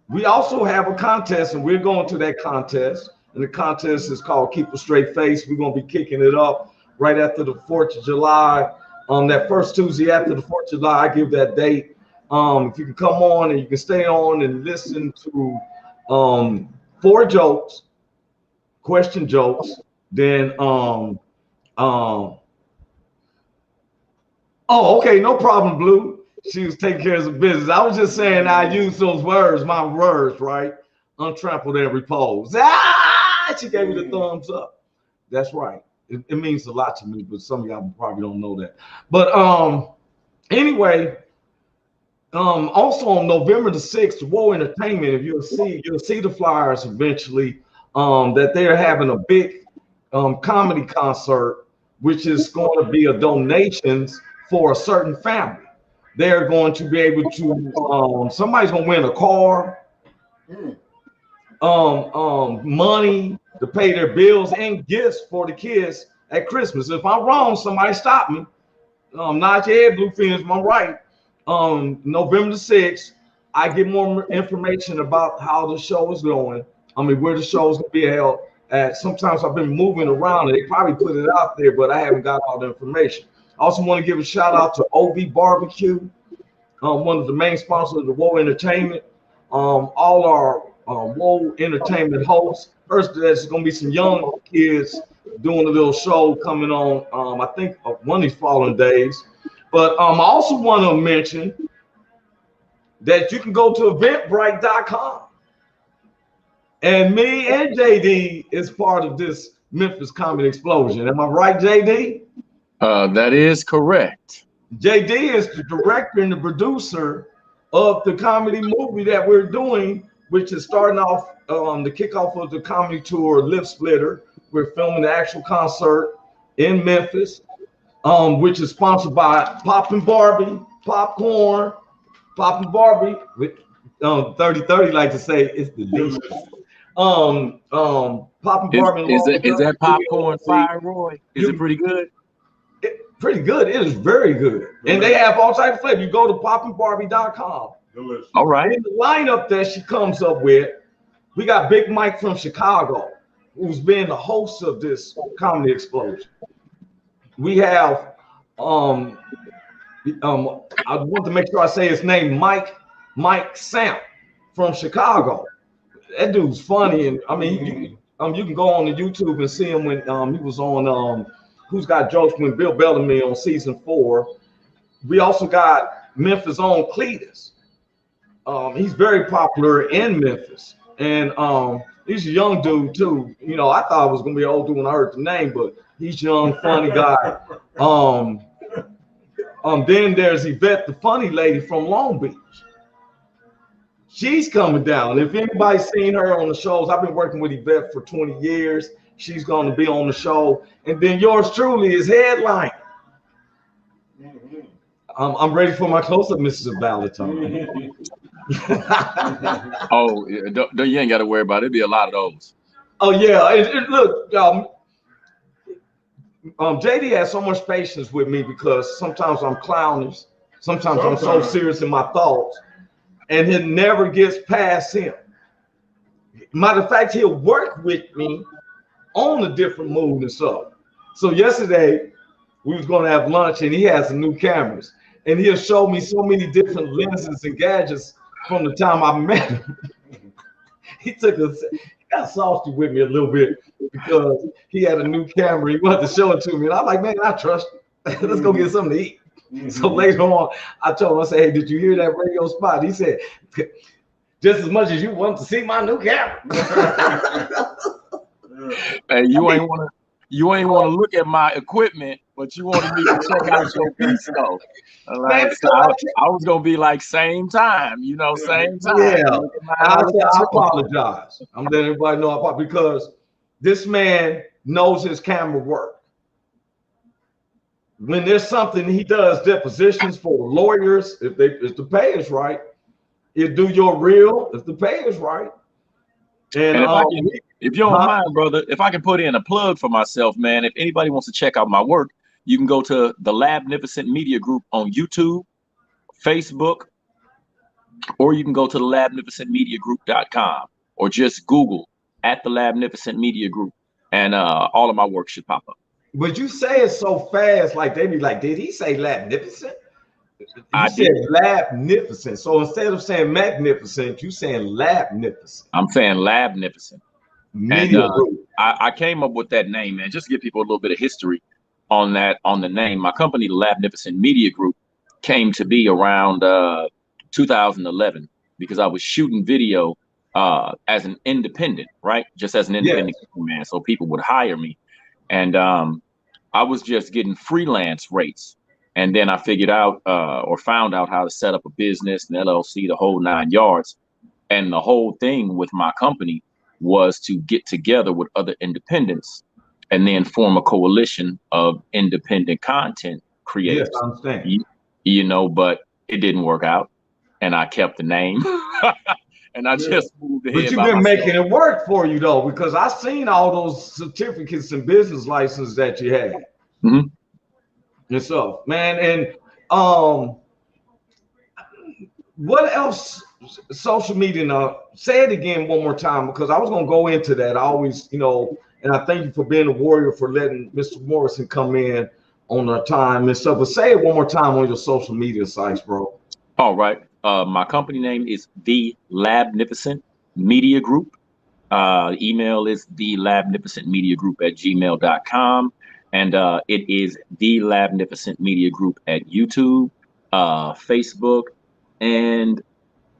we also have a contest, and we're going to that contest. And the contest is called Keep a Straight Face. We're going to be kicking it up right after the 4th of July. That first Tuesday after the 4th of July, I give that date. If you can come on and you can stay on and listen to 4 jokes, question jokes, then oh, okay, no problem, Blue. She was taking care of some business. I was just saying I use those words, my words, right? Untrampled and repose. She gave me the thumbs up. That's right. It means a lot to me, but some of y'all probably don't know that. But anyway, also on November the 6th, Woe Entertainment, if you'll see the flyers eventually, that they're having a big comedy concert, which is going to be a donations for a certain family. They're going to be able to somebody's gonna win a car, money to pay their bills, and gifts for the kids at Christmas. If I'm wrong, somebody stop me. Nod your head, Blue Phoenix, I'm right. November the 6th, I get more information about how the show is going. I mean, where the show is gonna be held at. Sometimes I've been moving around and they probably put it out there, but I haven't got all the information. I also want to give a shout out to OV Barbecue, one of the main sponsors of the Woe Entertainment. All our Woe Entertainment hosts. First, there's going to be some young kids doing a little show coming on, I think, one of these following days. But I also want to mention that you can go to eventbrite.com. And me and JD is part of this Memphis Comedy Explosion. Am I right, JD? That is correct. JD is the director and the producer of the comedy movie that we're doing, which is starting off the kickoff of the comedy tour, Lip Splitter. We're filming the actual concert in Memphis, which is sponsored by Poppin' Barbie, Popcorn, Poppin' Barbie, with 3030 like to say it's delicious. Poppin' Barbie. Is that popcorn fire, Roy? Is it pretty good? Pretty good. It is very good. And they have all types of flavor. You go to poppinbarbie.com. Delicious. All right. In the lineup that she comes up with, we got Big Mike from Chicago, who's been the host of this comedy explosion. We have I want to make sure I say his name, Mike Samp from Chicago. That dude's funny, and I mean you can go on the YouTube and see him when he was on Who's Got Jokes with Bill Bellamy on season 4. We also got Memphis' own Cletus. He's very popular in Memphis, and he's a young dude too. You know, I thought it was gonna be an old dude when I heard the name, but he's young, funny guy. Then there's Yvette, the funny lady from Long Beach. She's coming down. If anybody's seen her on the shows, I've been working with Yvette for 20 years. She's going to be on the show. And then yours truly is headline. I'm ready for my close-up, Mrs. Valentine. Oh, you ain't got to worry about it. It'll be a lot of those. Oh, yeah. Look, JD has so much patience with me because sometimes I'm clownish. Sometimes I'm so serious in my thoughts. And it never gets past him. Matter of fact, he'll work with me on a different mood and stuff. So yesterday, we was going to have lunch, and he has some new cameras. And he'll show me so many different lenses and gadgets from the time I met him. He got salty with me a little bit because he had a new camera. He wanted to show it to me. And I'm like, man, I trust you. Let's go get something to eat. So later on, I told him, I said, hey, did you hear that radio spot? He said, just as much as you want to see my new camera. Hey, you ain't want to look at my equipment, but you wanted me to check out your piece though. Like, so I was gonna be like same time, same time. Yeah, I apologize. I'm letting everybody know because this man knows his camera work. When there's something, he does depositions for lawyers. If the pay is right, he'll do your reel if the pay is right. And if you don't mind, brother, if I can put in a plug for myself, man, if anybody wants to check out my work, you can go to the Labnificent Media Group on YouTube, Facebook, or you can go to the labnificentmediagroup.com or just Google at the Labnificent Media Group, and all of my work should pop up. But you say it so fast, like they be like, did he say Labnificent? You said Labnificent. So instead of saying magnificent, you saying Labnificent. I'm saying Labnificent. Media Group. I came up with that name, man, just to give people a little bit of history on the name. My company, the Labnificent Media Group, came to be around 2011 because I was shooting video as an independent, right? Just as an independent man. So people would hire me. And I was just getting freelance rates. And then I figured out or found out how to set up a business, an LLC, the whole 9 yards. And the whole thing with my company was to get together with other independents and then form a coalition of independent content creators. Yes, I understand. But it didn't work out. And I kept the name. And I just moved ahead. But you've been making it work for you, though, because I've seen all those certificates and business licenses that you had. Mm-hmm. And so, man, and what else? Social media. Now, say it again one more time, because I was going to go into that. I always, and I thank you for being a warrior for letting Mr. Morrison come in on our time and stuff. But say it one more time on your social media sites, bro. All right. My company name is The Labnificent Media Group. Email is thelabnificentmediagroup@gmail.com. And it is The Labnificent Media Group at YouTube, Facebook, and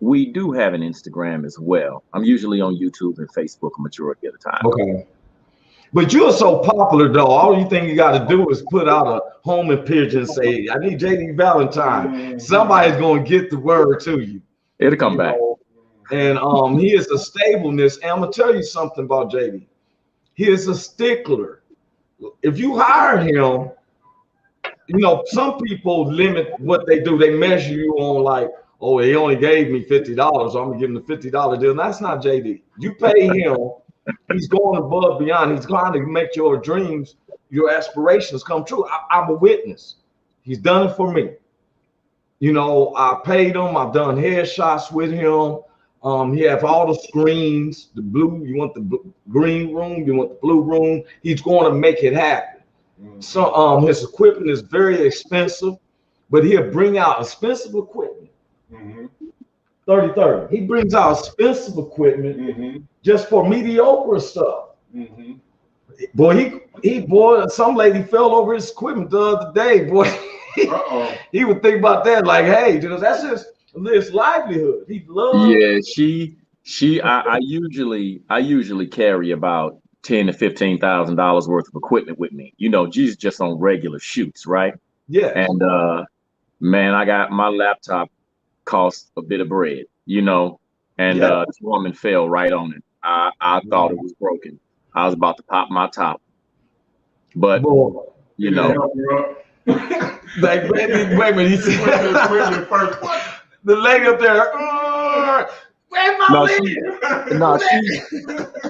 we do have an Instagram as well. I'm usually on YouTube and Facebook a majority of the time. Okay. But you're so popular, though. All you think you got to do is put out a homing pigeon and say, I need JD Valentine. Somebody's going to get the word to you. It'll come back. And he is a stableness. And I'm going to tell you something about JD. He is a stickler. If you hire him, some people limit what they do. They measure you on like, oh, he only gave me $50, so I'm going to give him the $50 deal. And that's not JD. You pay him. He's going above beyond. He's trying to make your dreams, your aspirations come true. I'm a witness. He's done it for me. I paid him. I've done headshots with him. He has all the screens, the blue. You want the green room. You want the blue room. He's going to make it happen. So his equipment is very expensive, but he'll bring out expensive equipment. 30-30. He brings out expensive equipment just for mediocre stuff. Boy, some lady fell over his equipment the other day. Boy, he would think about that like, hey, that's just his livelihood. He loves. Yeah, I usually carry about $10,000 to $15,000 worth of equipment with me. She's just on regular shoots, right? Yeah. And man, I got my laptop costs a bit of bread, and this woman fell right on it. I thought it was broken. I was about to pop my top, but you know, like wait a minute, he said, the lady up there, where's my lady?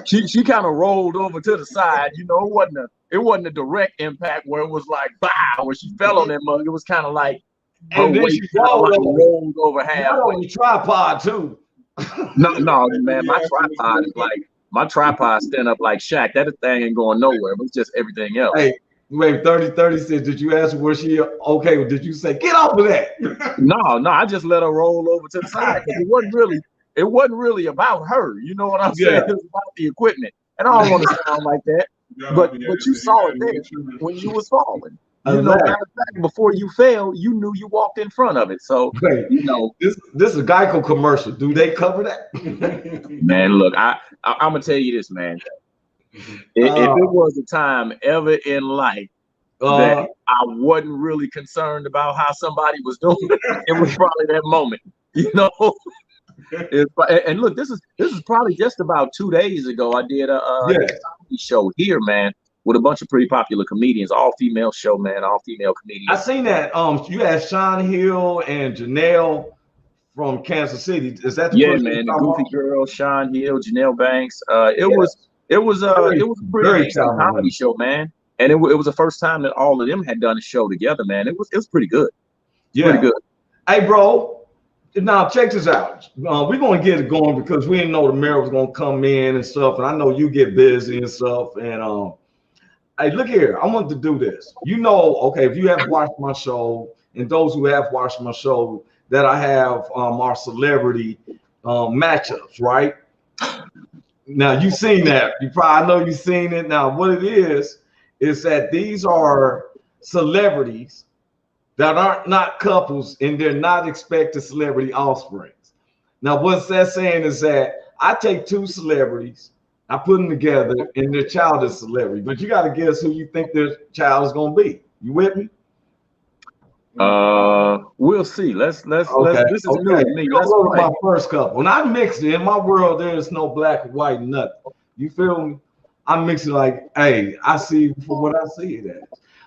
She kind of rolled over to the side. You know, it wasn't a direct impact where it was like bow when she fell on that mug. It was kind of like and then she rolled over halfway. Not on the tripod too. No, man, my tripod stand up like Shaq. That thing ain't going nowhere. But it's just everything else. Hey, wait, 30 said, did you ask her was she okay? Or did you say get off of that? No, I just let her roll over to the side because it wasn't really about her. You know what I'm saying? It was about the equipment. And I don't want to sound like that, but you saw it there when you was falling. You know, before you fell, you knew you walked in front of it. So, you know, this is a Geico commercial. Do they cover that? Man, look, I'm gonna tell you this, man. If it was a time ever in life that I wasn't really concerned about how somebody was doing, it was probably that moment. You know. And look, this is probably just about 2 days ago. I did a comedy show here, man, with a bunch of pretty popular comedians, all female show, man, all female comedians. I seen that. You had Sean Hill and Janelle from Kansas City. Is that the man? The Goofy Girl, Sean Hill, Janelle Banks. It was a pretty decent comedy show, man. And it was the first time that all of them had done a show together, man. It was pretty good. Pretty good. Hey, bro. Now check this out. We're gonna get it going because we didn't know the mayor was gonna come in and stuff, and I know you get busy and stuff. And hey, look here, I want to do this. You know, okay, if you have watched my show, and those who have watched my show, that I have our celebrity matchups, right? Now you've seen that. I know you've seen it. Now what it is that these are celebrities that aren't not couples, and they're not expected celebrity offsprings. Now, what's that saying is that I take two celebrities, I put them together, and their child is celebrity. But you got to guess who you think their child is going to be. You with me? We'll see. Let's. This is new to me. Let's go to my first couple. And I mix it. In my world, there is no black and white nothing. You feel me? I'm mixing like, hey, I see for what I see it as.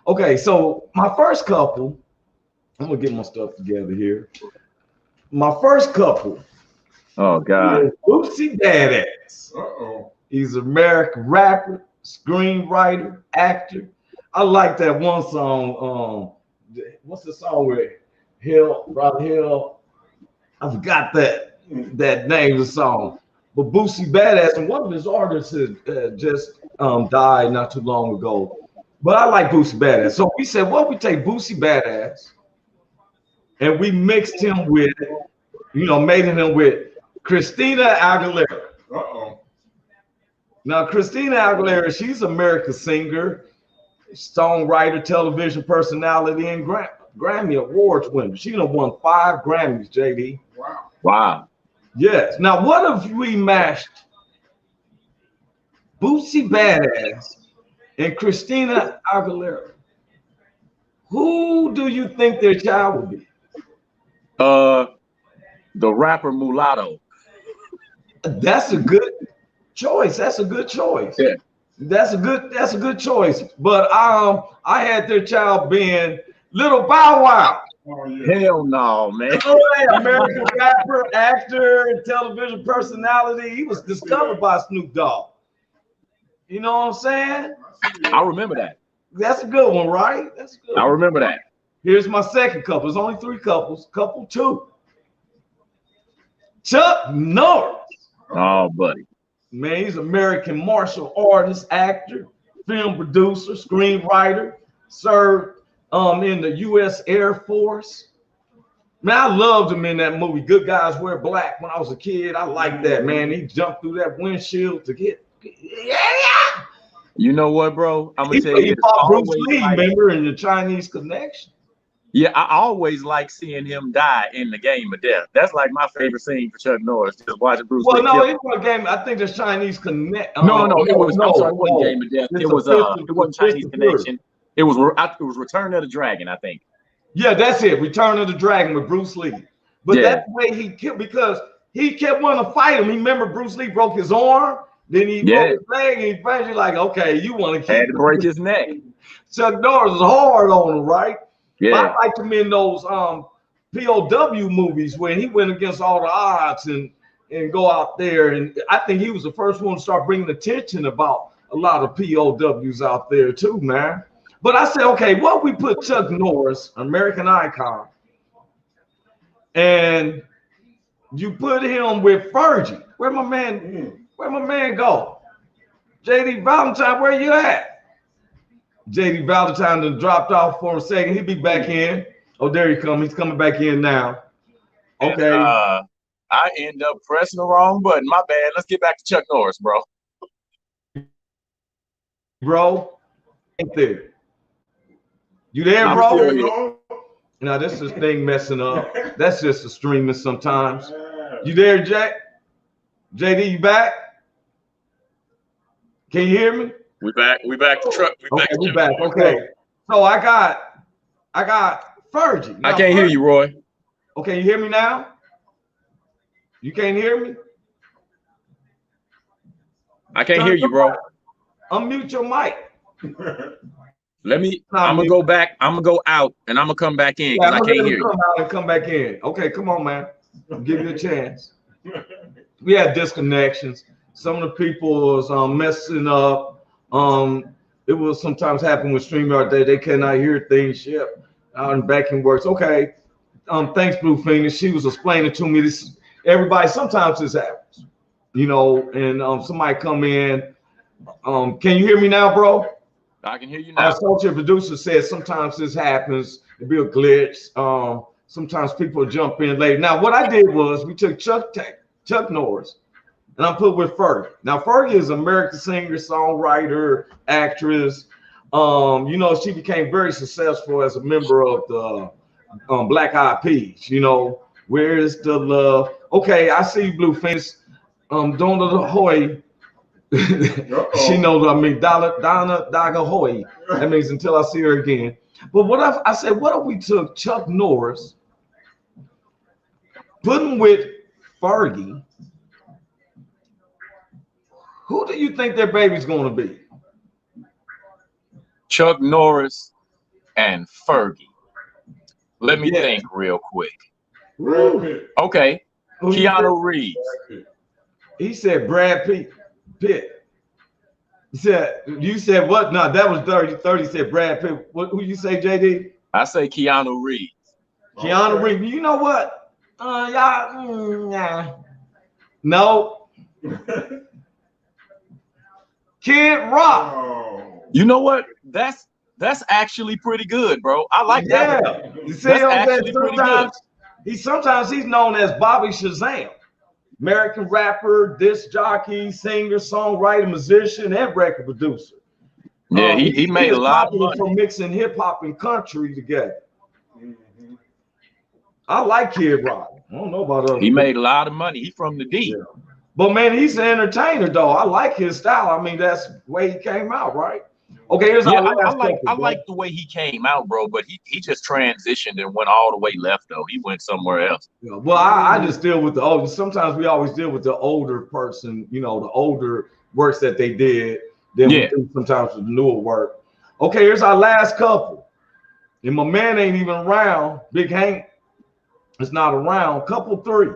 Okay, so my first couple. I'm gonna get my stuff together here. My first couple. Oh God. Boosie Badass. He's an American rapper, screenwriter, actor. I like that one song. What's the song with Robert Hill? I forgot that name of the song. But Boosie Badass, and one of his artists just died not too long ago. But I like Boosie Badass. So we said, well, we take Boosie Badass. And we mixed him with, mated him with Christina Aguilera. Now, Christina Aguilera, she's an American singer, songwriter, television personality, and Grammy Awards winner. She done won 5 Grammys, JD. Wow. Yes. Now, what if we mashed Boosie Badass and Christina Aguilera? Who do you think their child would be? The rapper Mulatto. That's a good choice. Yeah. That's a good choice. But I had their child being Little Bow Wow. Oh, yeah. Hell no, man. American rapper, actor, television personality. He was discovered by Snoop Dogg. You know what I'm saying? I remember that. That's a good one, right? I remember that. Here's my second couple. There's only 3 couples. Couple 2. Chuck Norris. Oh, buddy. Man, he's an American martial artist, actor, film producer, screenwriter, served in the U.S. Air Force. Man, I loved him in that movie, Good Guys Wear Black, when I was a kid. I liked that, man. He jumped through that windshield to get. Yeah. You know what, bro? I'm going to tell you. He fought Bruce Lee, remember, in the Chinese Connection. Yeah, I always like seeing him die in the game of death. That's like my favorite scene for Chuck Norris, just watching Bruce Lee. Well, no, it wasn't a game. I think there's Chinese Connect. It wasn't Game of Death. It wasn't Chinese Connection. It was Return of the Dragon, I think. Yeah, that's it. Return of the Dragon with Bruce Lee. But that's the way he killed, because he kept wanting to fight him. He remember Bruce Lee broke his arm, then he broke his leg, and he finally like, okay, you want to keep had to break his neck. Chuck Norris was hard on him, right? Yeah. But I liked him in those POW movies when he went against all the odds and go out there. And I think he was the first one to start bringing attention about a lot of POWs out there too, man. But I said, okay, what we put Chuck Norris, American icon, and you put him with Fergie. Where my man go? JD Valentine, where you at? JD Valentine done dropped off for a second. He'll be back in. Oh, there he comes. He's coming back in now. Okay. And, I end up pressing the wrong button. My bad. Let's get back to Chuck Norris, bro. Bro, ain't there. You there, bro? Now this is thing messing up. That's just the streaming sometimes. You there, Jack? JD, you back? Can you hear me? We back. We back to truck. We back. Okay. So I got Fergie. Now, I can't hear you, Roy. Okay, you hear me now? You can't hear me? I can't hear you, bro. Unmute your mic. I'm gonna go back. I'm gonna go out and I'm gonna come back in because I can't hear you. Come out and come back in. Okay, come on, man. I'll give you a chance. We had disconnections. Some of the people was messing up. It will sometimes happen with StreamYard. They cannot hear things ship out and backing works. Okay. Thanks, Blue Phoenix. She was explaining to me this. Everybody, sometimes this happens, you know, and somebody come in. Can you hear me now, bro? I can hear you now. Our associate producer said sometimes this happens. It'll be a glitch. Sometimes people jump in later. Now, what I did was we took Chuck Norris and I put with Fergie. Now, Fergie is an American singer, songwriter, actress. You know, she became very successful as a member of the Black Eyed Peas. You know, where is the love? Okay, I see Blue Phoenix. Donna the Hoy. She knows what I mean. Donna Daga Hoy. That means until I see her again. But what I said, what if we took Chuck Norris, put him with Fergie? Who do you think their baby's going to be? Chuck Norris and Fergie. Let me think real quick. Okay. Keanu Reeves. He said Brad Pitt. He said, you said what? No, that was 30 said Brad Pitt. Who you say, JD? I say Keanu Reeves. Keanu Reeves. You know what? Nah. No. Kid Rock. You know what? That's actually pretty good, bro. I like that. Yeah. You see that sometimes he's known as Bobby Shazam. American rapper, disc jockey, singer, songwriter, musician, and record producer. Yeah, he made a lot of money from mixing hip hop and country together. I like Kid Rock. I don't know about others. He made a lot of money. He's from the D. Yeah. But man, he's an entertainer though. I like his style. I mean, that's the way he came out, right? Okay, here's I like the way he came out, bro. But he just transitioned and went all the way left though. He went somewhere else. Yeah, well, I just deal with the older. Sometimes we always deal with the older person. You know, the older works that they did. Then we do sometimes with the newer work. Okay, here's our last couple. And my man ain't even around. Big Hank is not around. Couple 3.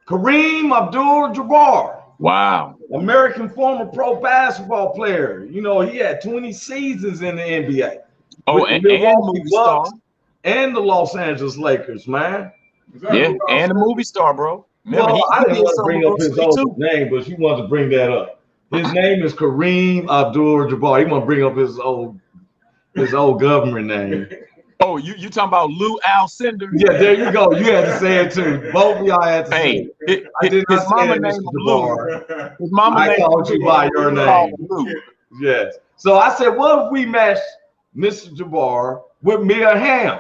Kareem Abdul-Jabbar. Wow. American former pro basketball player. You know, he had 20 seasons in the NBA. Oh, and movie star. And the Los Angeles Lakers, man. Yeah, and a movie star, bro. Remember, I didn't want to bring up his old name, but you wanted to bring that up. His name is Kareem Abdul-Jabbar. He want to bring up his old government name. Oh, you talking about Lou Alcindor? Yeah, there you go. You had to say it too. Both of y'all had to say it. His mama named Lou. His mama I called you by your name. Yes. So I said, what if we match Mr. Jabbar with Mia Hamm?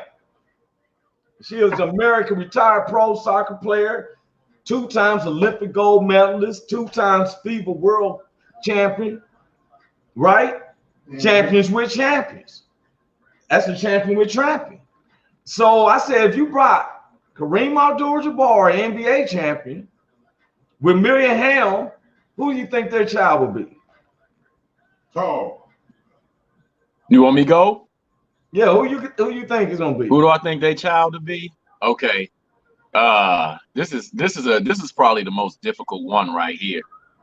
She is an American retired pro soccer player, 2 times Olympic gold medalist, 2 times FIBA world champion, right? Champions with champions. That's a champion with champion. So I said, if you brought Kareem Abdul-Jabbar, NBA champion, with Miriam Helm, who do you think their child will be? Tall. You want me to go? Yeah, who you think is gonna be? Who do I think their child to be? Okay. This is probably the most difficult one right here,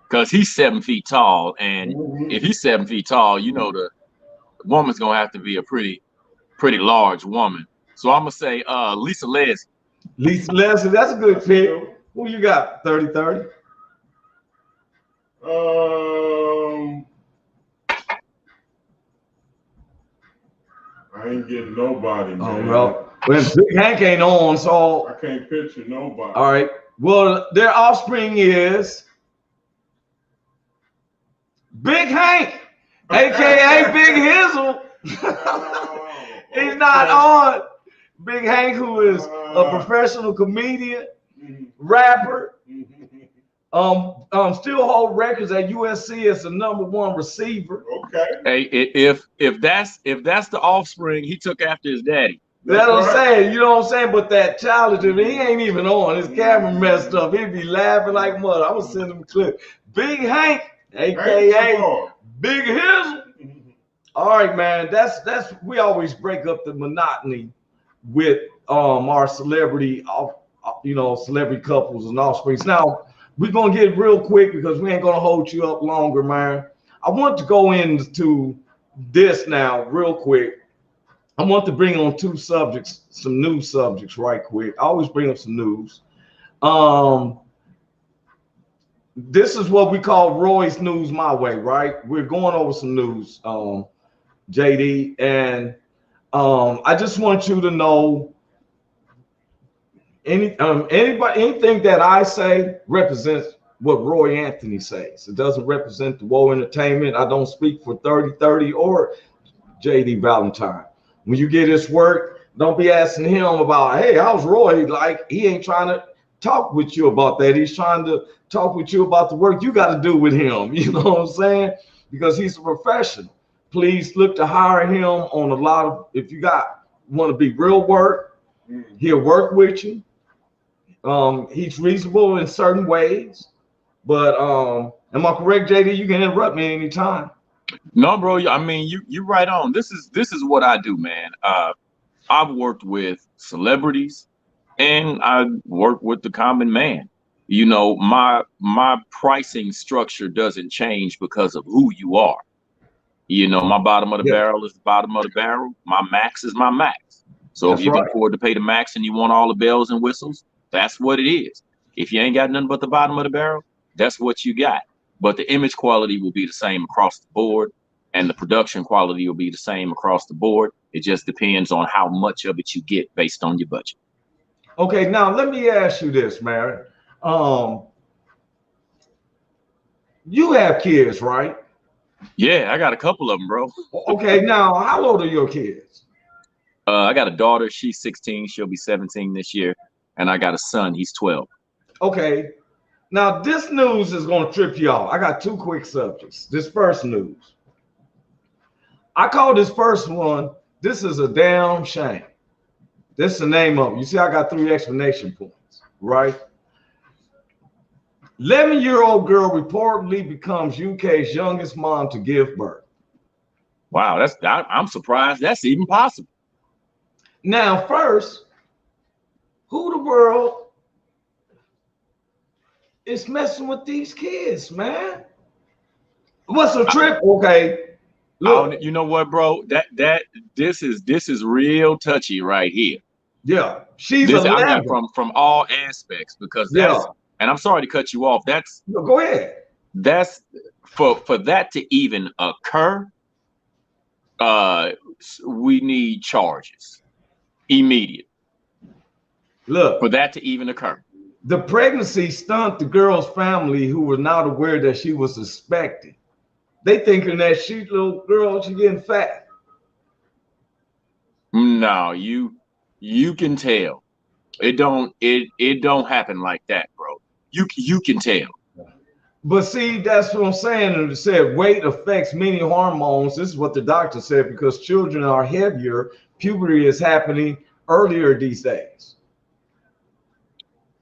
because he's 7 feet tall, and if he's 7 feet tall, you know the woman's gonna have to be a pretty large woman. So I'm gonna say Lisa Leslie. Lisa Leslie, that's a good pick. Who you got? 30-30? I ain't getting nobody, man. Oh, well, Big Hank ain't on, so I can't picture nobody. all right. Well, their offspring is Big Hank, aka Big Hizzle. He's not on. Big Hank, who is a professional comedian, rapper, still hold records at USC as the #1 receiver. Okay. Hey, if that's the offspring, he took after his daddy. That's what I'm saying. You know what I'm saying? But that challenge, he ain't even on. His camera messed up. He'd be laughing like mother. I'm gonna send him a clip. Big Hank, aka Big Hizzle. All right, man. That's we always break up the monotony with our celebrity, celebrity couples and offsprings. Now we're gonna get real quick because we ain't gonna hold you up longer, man. I want to go into this now real quick. I want to bring on some news subjects right quick. I always bring up some news. This is what we call Roy's News My Way, right? We're going over some news, JD, and I just want you to know anything that I say represents what Roy Anthony says. It doesn't represent the Woe Entertainment. I don't speak for 30-30 or JD Valentine. When you get his work, don't be asking him about, hey, how's Roy? Like, he ain't trying to talk with you about that. He's trying to talk with you about the work you got to do with him. You know what I'm saying? Because he's a professional. Please look to hire him on a lot of, if you want to be real work, he'll work with you. He's reasonable in certain ways. But am I correct, JD? You can interrupt me anytime. No, bro. I mean, you're right on. This is what I do, man. I've worked with celebrities, and I work with the common man. You know, my pricing structure doesn't change because of who you are. You know, my bottom of the barrel is the bottom of the barrel. My max is my max. So if you can afford to pay the max and you want all the bells and whistles, that's what it is. If you ain't got nothing but the bottom of the barrel, that's what you got. But the image quality will be the same across the board, and the production quality will be the same across the board. It just depends on how much of it you get based on your budget. Okay, now let me ask you this, man. You have kids, right? Yeah, I got a couple of them, bro. Okay, now how old are your kids? I got a daughter. She's 16. She'll be 17 this year. And I got a son. He's 12. Okay. Now, this news is going to trip you off. I got two quick subjects. This first news. I call this first one, this is a damn shame. This is the name of it. You see, I got 3 exclamation points, right? 11-year-old girl reportedly becomes UK's youngest mom to give birth. Wow, I'm surprised that's even possible. Now, first, who the world is messing with these kids, man? What's a trip? Okay, look. You know what, bro? This is real touchy right here. Yeah, she's 11. From all aspects, because that's. And I'm sorry to cut you off. No, go ahead. That's for that to even occur. We need charges immediate. Look, for that to even occur. The pregnancy stunned the girl's family, who were not aware that she was suspected. They thinking that little girl, she getting fat. No, you can tell. It don't happen like that, bro. You can tell. But see, that's what I'm saying. It said weight affects many hormones. This is what the doctor said, because children are heavier. Puberty is happening earlier these days.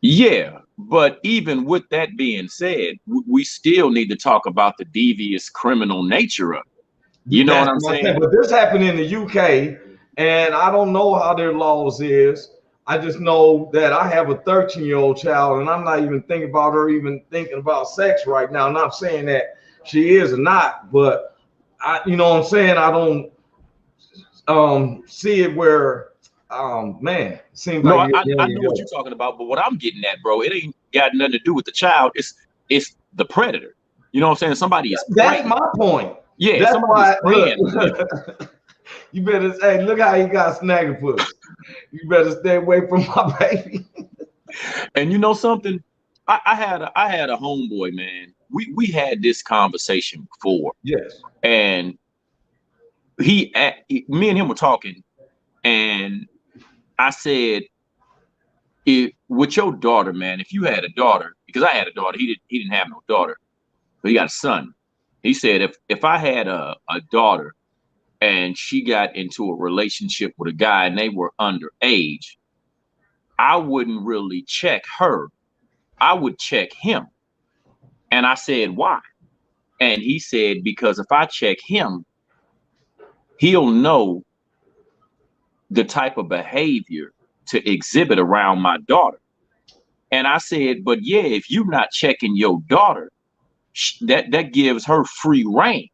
Yeah, but even with that being said, we still need to talk about the devious criminal nature of it. You know what I'm saying? But this happened in the UK, and I don't know how their laws is. I just know that I have a 13-year-old child, and I'm not even thinking about her even thinking about sex right now. I'm not saying that she is or not, but you know what I'm saying? I don't see it where, man, it seems No, like I know what you're talking about, but what I'm getting at, bro, it ain't got nothing to do with the child. It's the predator. You know what I'm saying? Somebody is That's praying. my point. Yeah, that's somebody's why. praying. You better say, look how he got snagging puss. You better stay away from my baby. And you know something? I had a homeboy, man. We had this conversation before. Yes. And me and him were talking, and I said, with your daughter, man, if you had a daughter, because I had a daughter, he didn't have no daughter, but he got a son. He said, if I had a daughter and she got into a relationship with a guy and they were underage, I wouldn't really check her. I would check him. And I said, why? And he said, because if I check him, he'll know the type of behavior to exhibit around my daughter. And I said, but yeah, if you're not checking your daughter, that gives her free reign.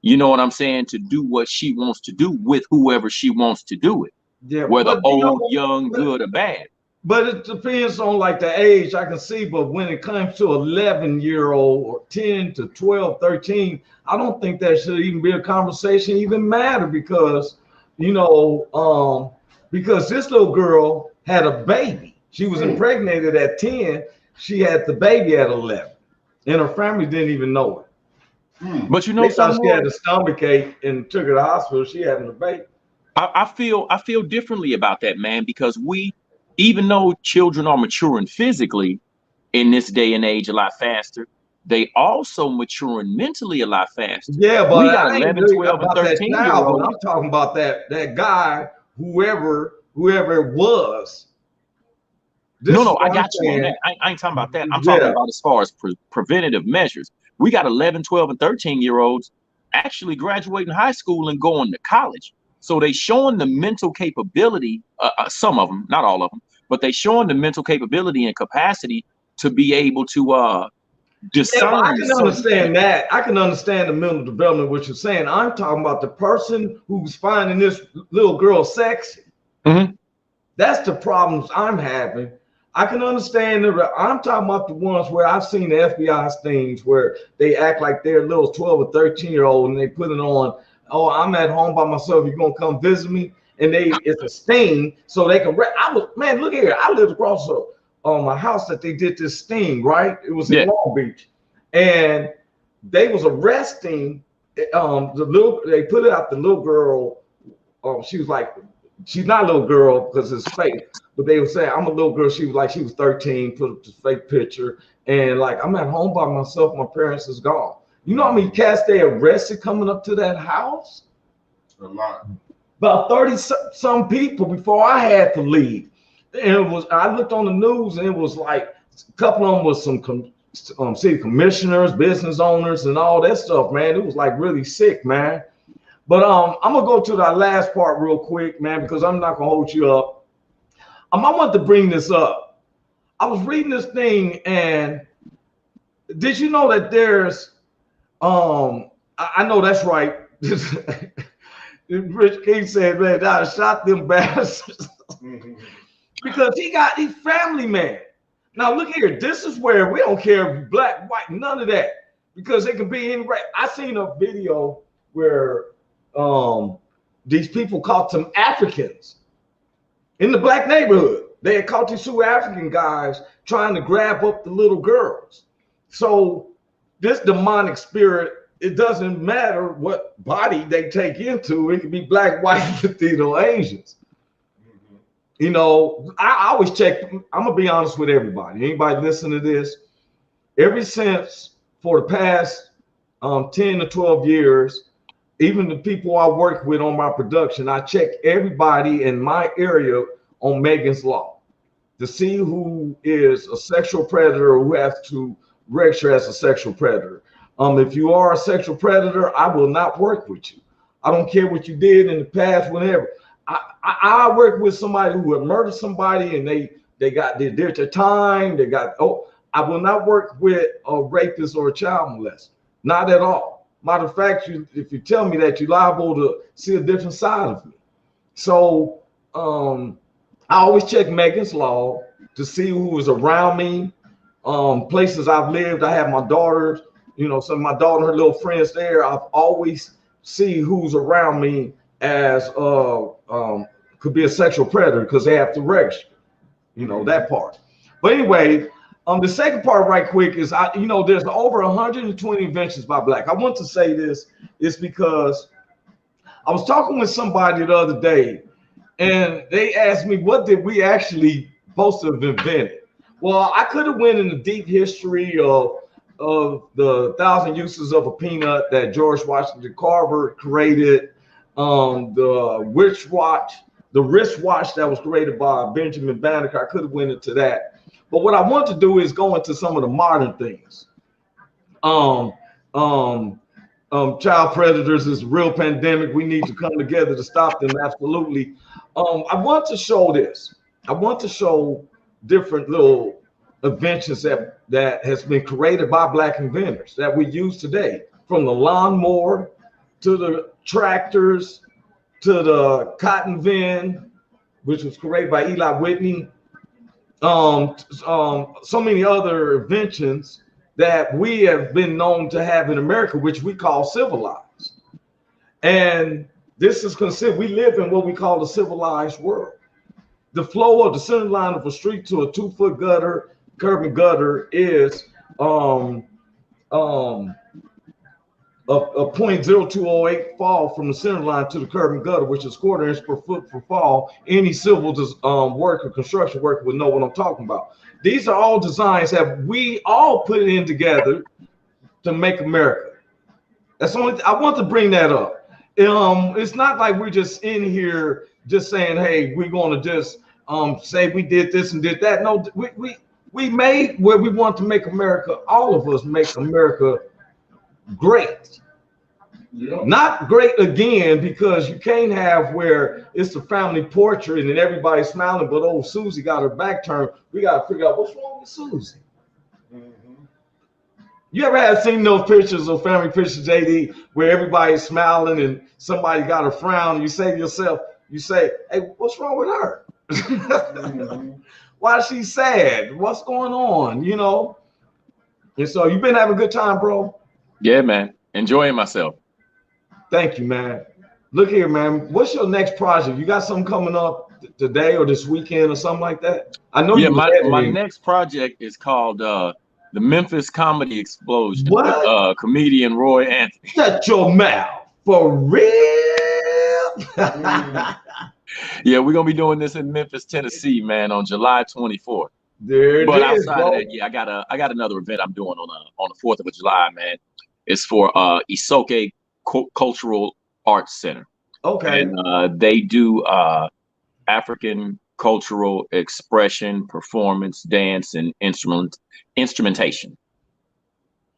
You know what I'm saying? To do what she wants to do with whoever she wants to do it. Yeah, whether old, young, good, or bad. But it depends on like the age, I can see. But when it comes to 11-year-old or 10 to 12, 13, I don't think that should even be a conversation, even matter, because, you know, because this little girl had a baby. She was impregnated at 10. She had the baby at 11, and her family didn't even know it. But you know, they thought she had a stomach ache and took her to the hospital. She having a baby. I feel differently about that, man, because even though children are maturing physically in this day and age a lot faster, they also maturing mentally a lot faster. Yeah, but we got 11, 12, and 13-year-olds. I'm talking about that guy, whoever it was. No, I got you on that. I ain't talking about that. I'm talking about as far as preventative measures. We got 11, 12, and 13-year-olds actually graduating high school and going to college. So they showing the mental capability, some of them, not all of them, but they showing the mental capability and capacity to be able to discern. Yeah, I can understand that. I can understand the mental development, what you're saying. I'm talking about the person who's finding this little girl sexy. Mm-hmm. That's the problems I'm having. I can understand I'm talking about the ones where I've seen the FBI things where they act like they're a little 12 or 13-year-old and they put it on. Oh, I'm at home by myself. You're gonna come visit me, and it's a sting so they can. Man, look here. I lived across my house that they did this sting. Right, it was in Long Beach, and they was arresting They put it out the little girl. She was like, she's not a little girl because it's fake, but they were saying I'm a little girl. She was 13. Put up the fake picture, and like I'm at home by myself. My parents is gone. You know how many cats they arrested coming up to that house? A lot. About 30 some people before I had to leave. And I looked on the news and it was like a couple of them was some city commissioners, business owners, and all that stuff, man. It was like really sick, man. But I'm gonna go to that last part real quick, man, because I'm not gonna hold you up. I want to bring this up. I was reading this thing, and did you know that there's I know that's right. Rich King said, man, I shot them bastards. Because he's family man. Now look here, this is where we don't care black, white, none of that. Because it can be any race. I seen a video where these people caught some Africans in the black neighborhood. They had caught these two African guys trying to grab up the little girls. So this demonic spirit, it doesn't matter what body they take into. It can be black, white, Latino, Asians. You know, I always check. I'm gonna be honest with everybody. Anybody listen to this? Ever since for the past 10 to 12 years, even the people I work with on my production, I check everybody in my area on Megan's Law. to see who is a sexual predator or who has to register as a sexual predator. If you are a sexual predator, I will not work with you. I don't care what you did in the past, whatever. I work with somebody who would murder somebody and they did their time. I will not work with a rapist or a child molester. Not at all. Matter of fact, if you tell me that, you're liable to see a different side of me. So I always check Megan's Law to see who is around me. Places I've lived, I have my daughters, some of my daughter and her little friends there. I've always see who's around me as could be a sexual predator because they have to register, that part. But anyway, the second part right quick is there's over 120 inventions by Black. I want to say this is because I was talking with somebody the other day and they asked me, what did we actually supposed to have invented? Well, I could have went into deep history of the 1,000 uses of a peanut that George Washington Carver created, the wristwatch that was created by Benjamin Banneker. I could have went into that. But what I want to do is go into some of the modern things. Child predators is a real pandemic. We need to come together to stop them. Absolutely. I want to show this. I want to show different little inventions that has been created by Black inventors that we use today, from the lawnmower to the tractors to the cotton gin, which was created by Eli Whitney. So many other inventions that we have been known to have in America, which we call civilized. And this is considered, we live in what we call the civilized world. The flow of the center line of a street to a 2-foot gutter, curb and gutter, is a 0.0208 fall from the center line to the curb and gutter, which is 1/4 inch per foot per fall. Any civil worker, construction worker would know what I'm talking about. These are all designs that we all put in together to make America. That's only I want to bring that up. It's not like we're just in here just saying, hey, we're going to just say we did this and did that. No, we made where we want to make America. All of us make America great. Yeah. Not great again, because you can't have where it's the family portrait and then everybody's smiling, but old Susie got her back turned. We got to figure out what's wrong with Susie. Mm-hmm. You ever seen those pictures of family pictures, JD, where everybody's smiling and somebody got a frown? You say to yourself, hey, what's wrong with her? Mm-hmm. Why is she sad? What's going on? And so you've been having a good time, bro? Yeah, man. Enjoying myself. Thank you, man. Look here, man. What's your next project? You got something coming up today or this weekend or something like that? I know. Yeah, my next project is called the Memphis Comedy Explosion. What? With, comedian Roy Anthony. Shut your mouth. For real? Yeah, we're gonna be doing this in Memphis, Tennessee, man, on July 24th. There it but is, outside bro. of that, yeah, I got another event I'm doing on the 4th of July, man. It's for Isoke Cultural Arts Center. Okay. And they do African cultural expression, performance, dance, and instrumentation.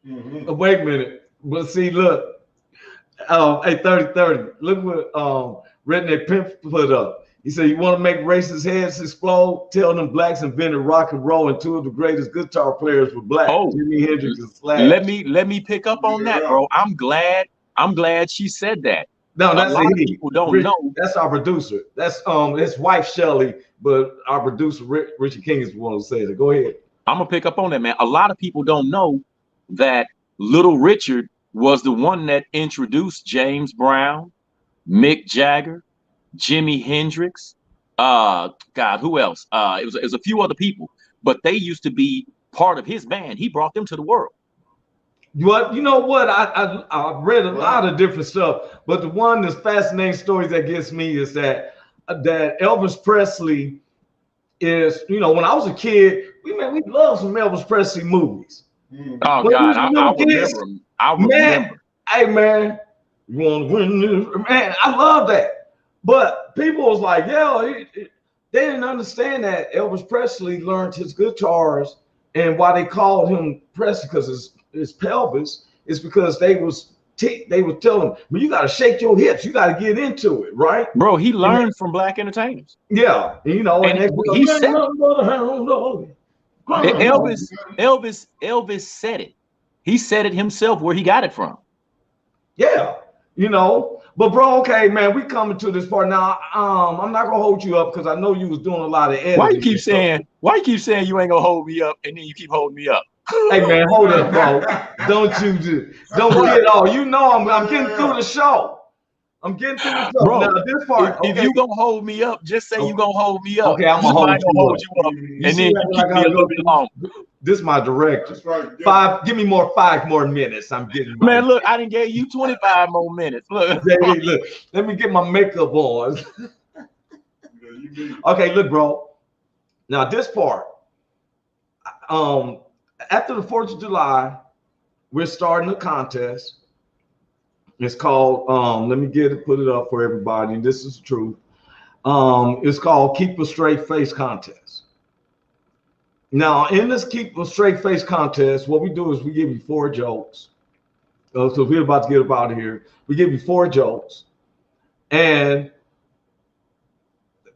Mm-hmm. Wait a minute. Well, see, look. Hey, 30. Look what Redneck Pimp put up. He said, you want to make racist heads explode? Tell them Blacks invented rock and roll, and 2 of the greatest guitar players were Black. Oh, Jimi Hendrix and Slash. Let me pick up on that, bro. I'm glad she said that. No, that's a lot of people don't know. That's our producer. That's his wife Shelly, but our producer Richard King is the one who said it. Go ahead. I'm gonna pick up on that, man. A lot of people don't know that Little Richard was the one that introduced James Brown, Mick Jagger, Jimi Hendrix, God, who else? It was a few other people, but they used to be part of his band. He brought them to the world. What you know what? I read a lot of different stuff, but the one that's fascinating stories that gets me is that Elvis Presley is, when I was a kid, we loved some Elvis Presley movies. Oh God, I remember him. I remember. Hey man, you want to win this? Man, I love that. But people was like, yeah, They didn't understand that Elvis Presley learned his guitars, and why they called him Presley because his pelvis is because they would tell him, well, you got to shake your hips, you got to get into it, right? Bro, he learned from black entertainers. Yeah, you know, and he said it. Elvis said it. He said it himself where he got it from. Yeah, you know. But bro, okay, man, we coming to this part now. I'm not gonna hold you up because I know you was doing a lot of editing. Why you keep saying you ain't gonna hold me up and then you keep holding me up? Hey man, hold up, bro. Don't get all. You know I'm getting through the show. I'm getting through the show. Bro, now, this part, if you gonna hold me up, just say you gonna hold me up. Okay, I'm gonna hold you up, and then you keep me a little bit longer. This is my director. Right, give me 5 more minutes. I'm getting man. Look, I didn't give you 25 more minutes. Look, JD, look, let me get my makeup on. Okay, look, bro. Now this part, after the 4th of July, we're starting a contest. It's called, let me put it up for everybody. And this is the truth. It's called Keep a Straight Face Contest. Now, in this Keep a Straight Face Contest, what we do is we give you 4 jokes. So we're about to get up out of here. We give you 4 jokes. And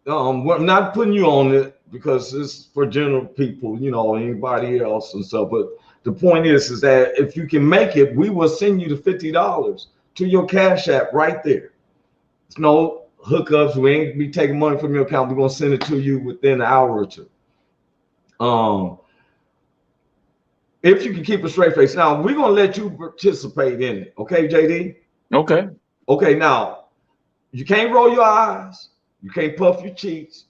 we're not putting you on it because it's for general people, you know, anybody else and stuff. But the point is that if you can make it, we will send you the $50 to your Cash App right there. It's no hookups. We ain't be taking money from your account. We're gonna send it to you within an hour or 2. If you can keep a straight face. Now we're gonna let you participate in it. Okay, JD? Okay. Okay, now you can't roll your eyes, you can't puff your cheeks.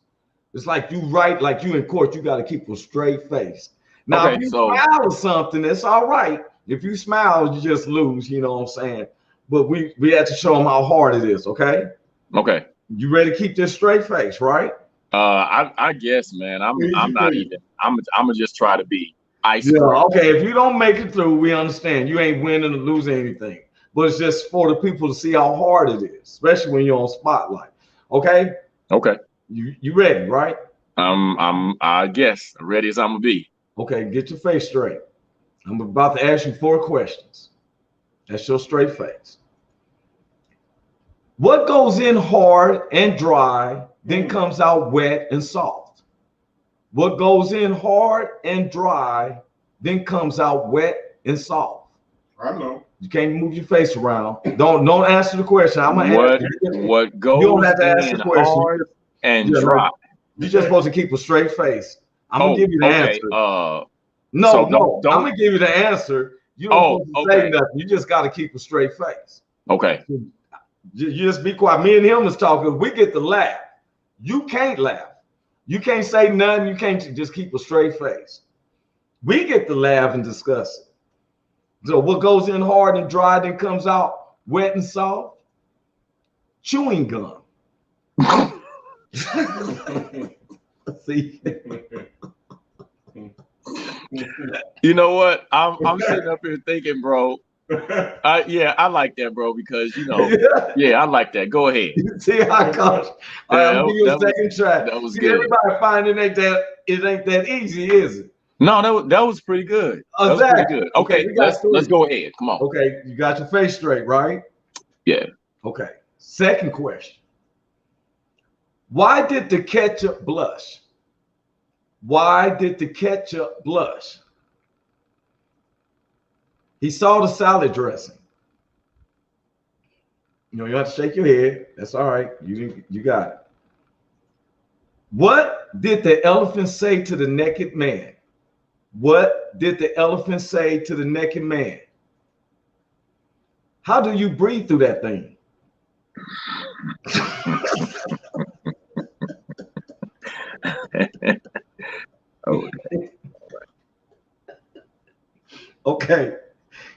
It's like you in court, you got to keep a straight face. Now, if you smile or something, it's all right. If you smile, you just lose, you know what I'm saying? But we have to show them how hard it is, okay? Okay. You ready to keep this straight face, right? I guess, man. I'm not even. I'm gonna just try to be ice cream. Yeah, okay. If you don't make it through, we understand. You ain't winning or losing anything. But it's just for the people to see how hard it is, especially when you're on spotlight. Okay? Okay. You ready, right? I guess ready as I'm gonna be. Okay, get your face straight. I'm about to ask you 4 questions. That's your straight face. What goes in hard and dry, then comes out wet and soft? What goes in hard and dry, then comes out wet and soft? I know. You can't move your face around. Don't answer the question. I'm gonna ask you. What goes you don't have to ask the question. Hard and dry? You're just supposed to keep a straight face. I'm gonna give you the answer. No, I'm gonna give you the answer. You don't supposed to say nothing. You just got to keep a straight face. Okay. You just be quiet. Me and him was talking. We get to laugh. You can't laugh. You can't say nothing. You can't just keep a straight face. We get to laugh and discuss it. So what goes in hard and dry, then comes out wet and soft? Chewing gum. See? You know what? I'm sitting up here thinking, bro. I like that, bro, because you know, I like that. Go ahead. See how it goes. I'll give you a second try. That was good. Everybody finding it ain't that easy, is it? No, that was pretty good. Exactly. That was pretty good. Okay, let's go ahead. Come on. Okay, you got your face straight, right? Yeah. Okay. Second question. Why did the ketchup blush? Why did the ketchup blush? He saw the salad dressing. You know, you have to shake your head. That's all right. You got it. What did the elephant say to the naked man? What did the elephant say to the naked man? How do you breathe through that thing? Okay.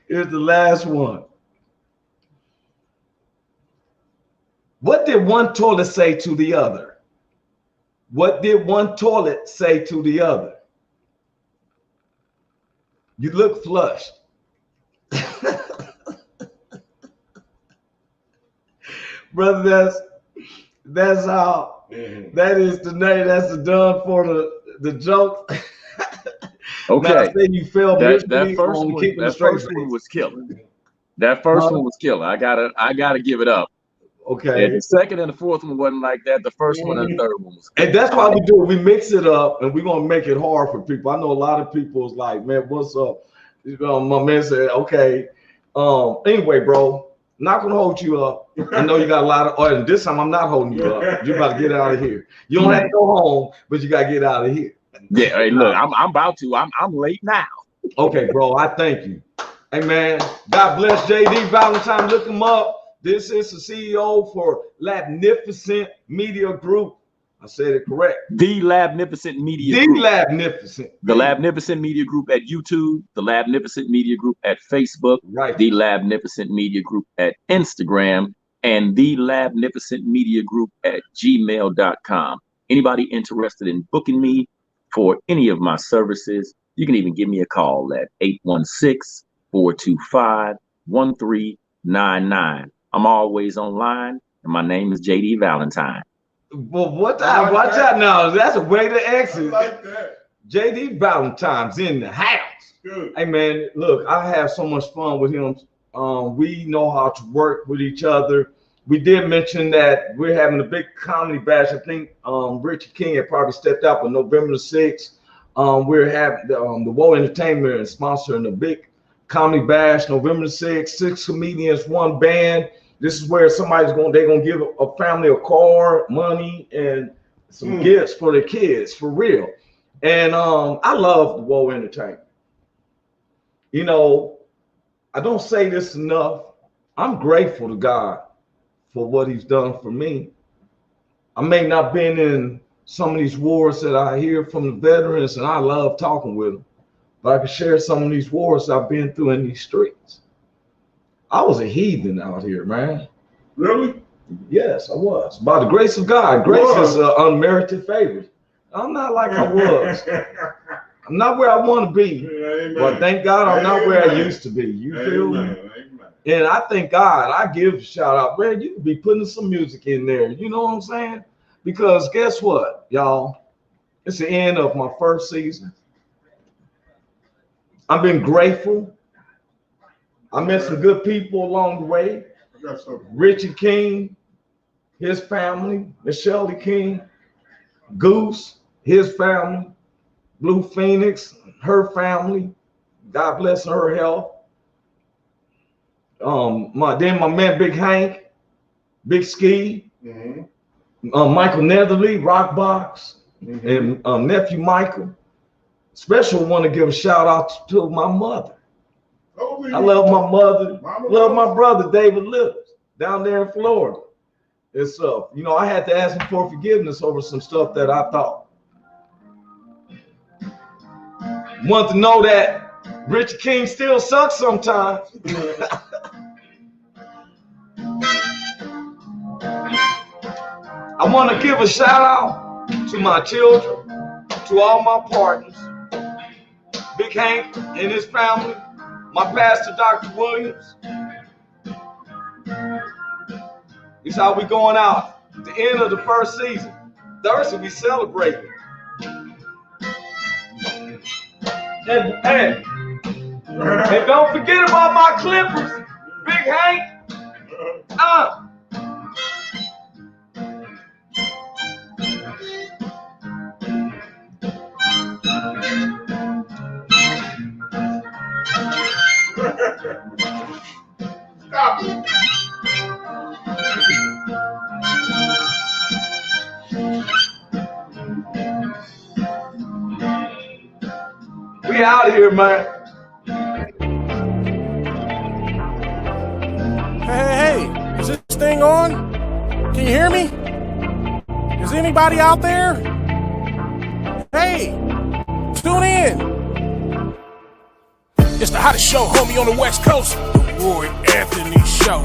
Here's the last one. What did one toilet say to the other? What did one toilet say to the other? You look flushed. Brother, that's how That is the name. That's the done for the joke. Okay. Now, say you fell That first one was killer. That first one was killer. I gotta give it up. Okay. And the second and the fourth one wasn't like that. The first one and the third one was killer. And that's why we do it. We mix it up, and we're gonna make it hard for people. I know a lot of people's like, man, what's up? My man said, okay. Anyway, bro, not gonna hold you up. I know you got a lot of. Oh, and this time I'm not holding you up. You about to get out of here. You don't have to go home, but you gotta get out of here. Yeah. Hey, look, I'm about to. I'm late now. Okay, bro. I thank you. Hey, man. God bless JD Valentine. Look him up. This is the CEO for Labnificent Media Group. I said it correct. The Labnificent Media Group. The Labnificent. The Labnificent Media Group at YouTube. The Labnificent Media Group at Facebook. Right. The Labnificent Media Group at Instagram. And the Labnificent Media Group at gmail.com. Anybody interested in booking me for any of my services, you can even give me a call at 816-425-1399. I'm always online, and my name is JD Valentine. Well, watch out now. That's a way to exit. I like that. JD Valentine's in the house. Good. Hey, man, look, I have so much fun with him. We know how to work with each other. We did mention that we're having a big comedy bash. I think Richard King had probably stepped out for November the 6th. We're having the Woe Entertainment is sponsoring a big comedy bash November the 6th. 6 comedians, 1 band. This is where they're gonna give a family a car, money, and some gifts for their kids, for real. And I love the Woe Entertainment. You know, I don't say this enough. I'm grateful to God for what he's done for me. I may not been in some of these wars that I hear from the veterans, and I love talking with them, but I can share some of these wars I've been through in these streets. I was a heathen out here, man. Really? Yes, I was. By the grace of God. Grace is an unmerited favor. I'm not like I was. I'm not where I want to be. Amen. But thank God I'm not where I used to be. You feel me? Amen. And I thank God. I give a shout out. Man, you could be putting some music in there. You know what I'm saying? Because guess what, y'all? It's the end of my first season. I've been grateful. I met some good people along the way. Richard King, his family, Michelle King, Goose, his family, Blue Phoenix, her family. God bless her health. My man Big Hank, Big Ski, Michael Netherly, Rockbox, and nephew Michael. Special want to give a shout out to my mother. I love my mother. Love my brother David Lips down there in Florida. It's you know, I had to ask him for forgiveness over some stuff that I thought. Want to know that Richard King still sucks sometimes. I want to give a shout out to my children, to all my partners, Big Hank and his family, my pastor, Dr. Williams. This is how we going out. At the end of the first season. Thursday, we celebrating. And don't forget about my Clippers, Big Hank. Stop it. We out of here, man. Hey, is this thing on? Can you hear me? Is anybody out there? Hey, tune in. It's the hottest show, homie, on the West Coast. The Roy Anthony Show.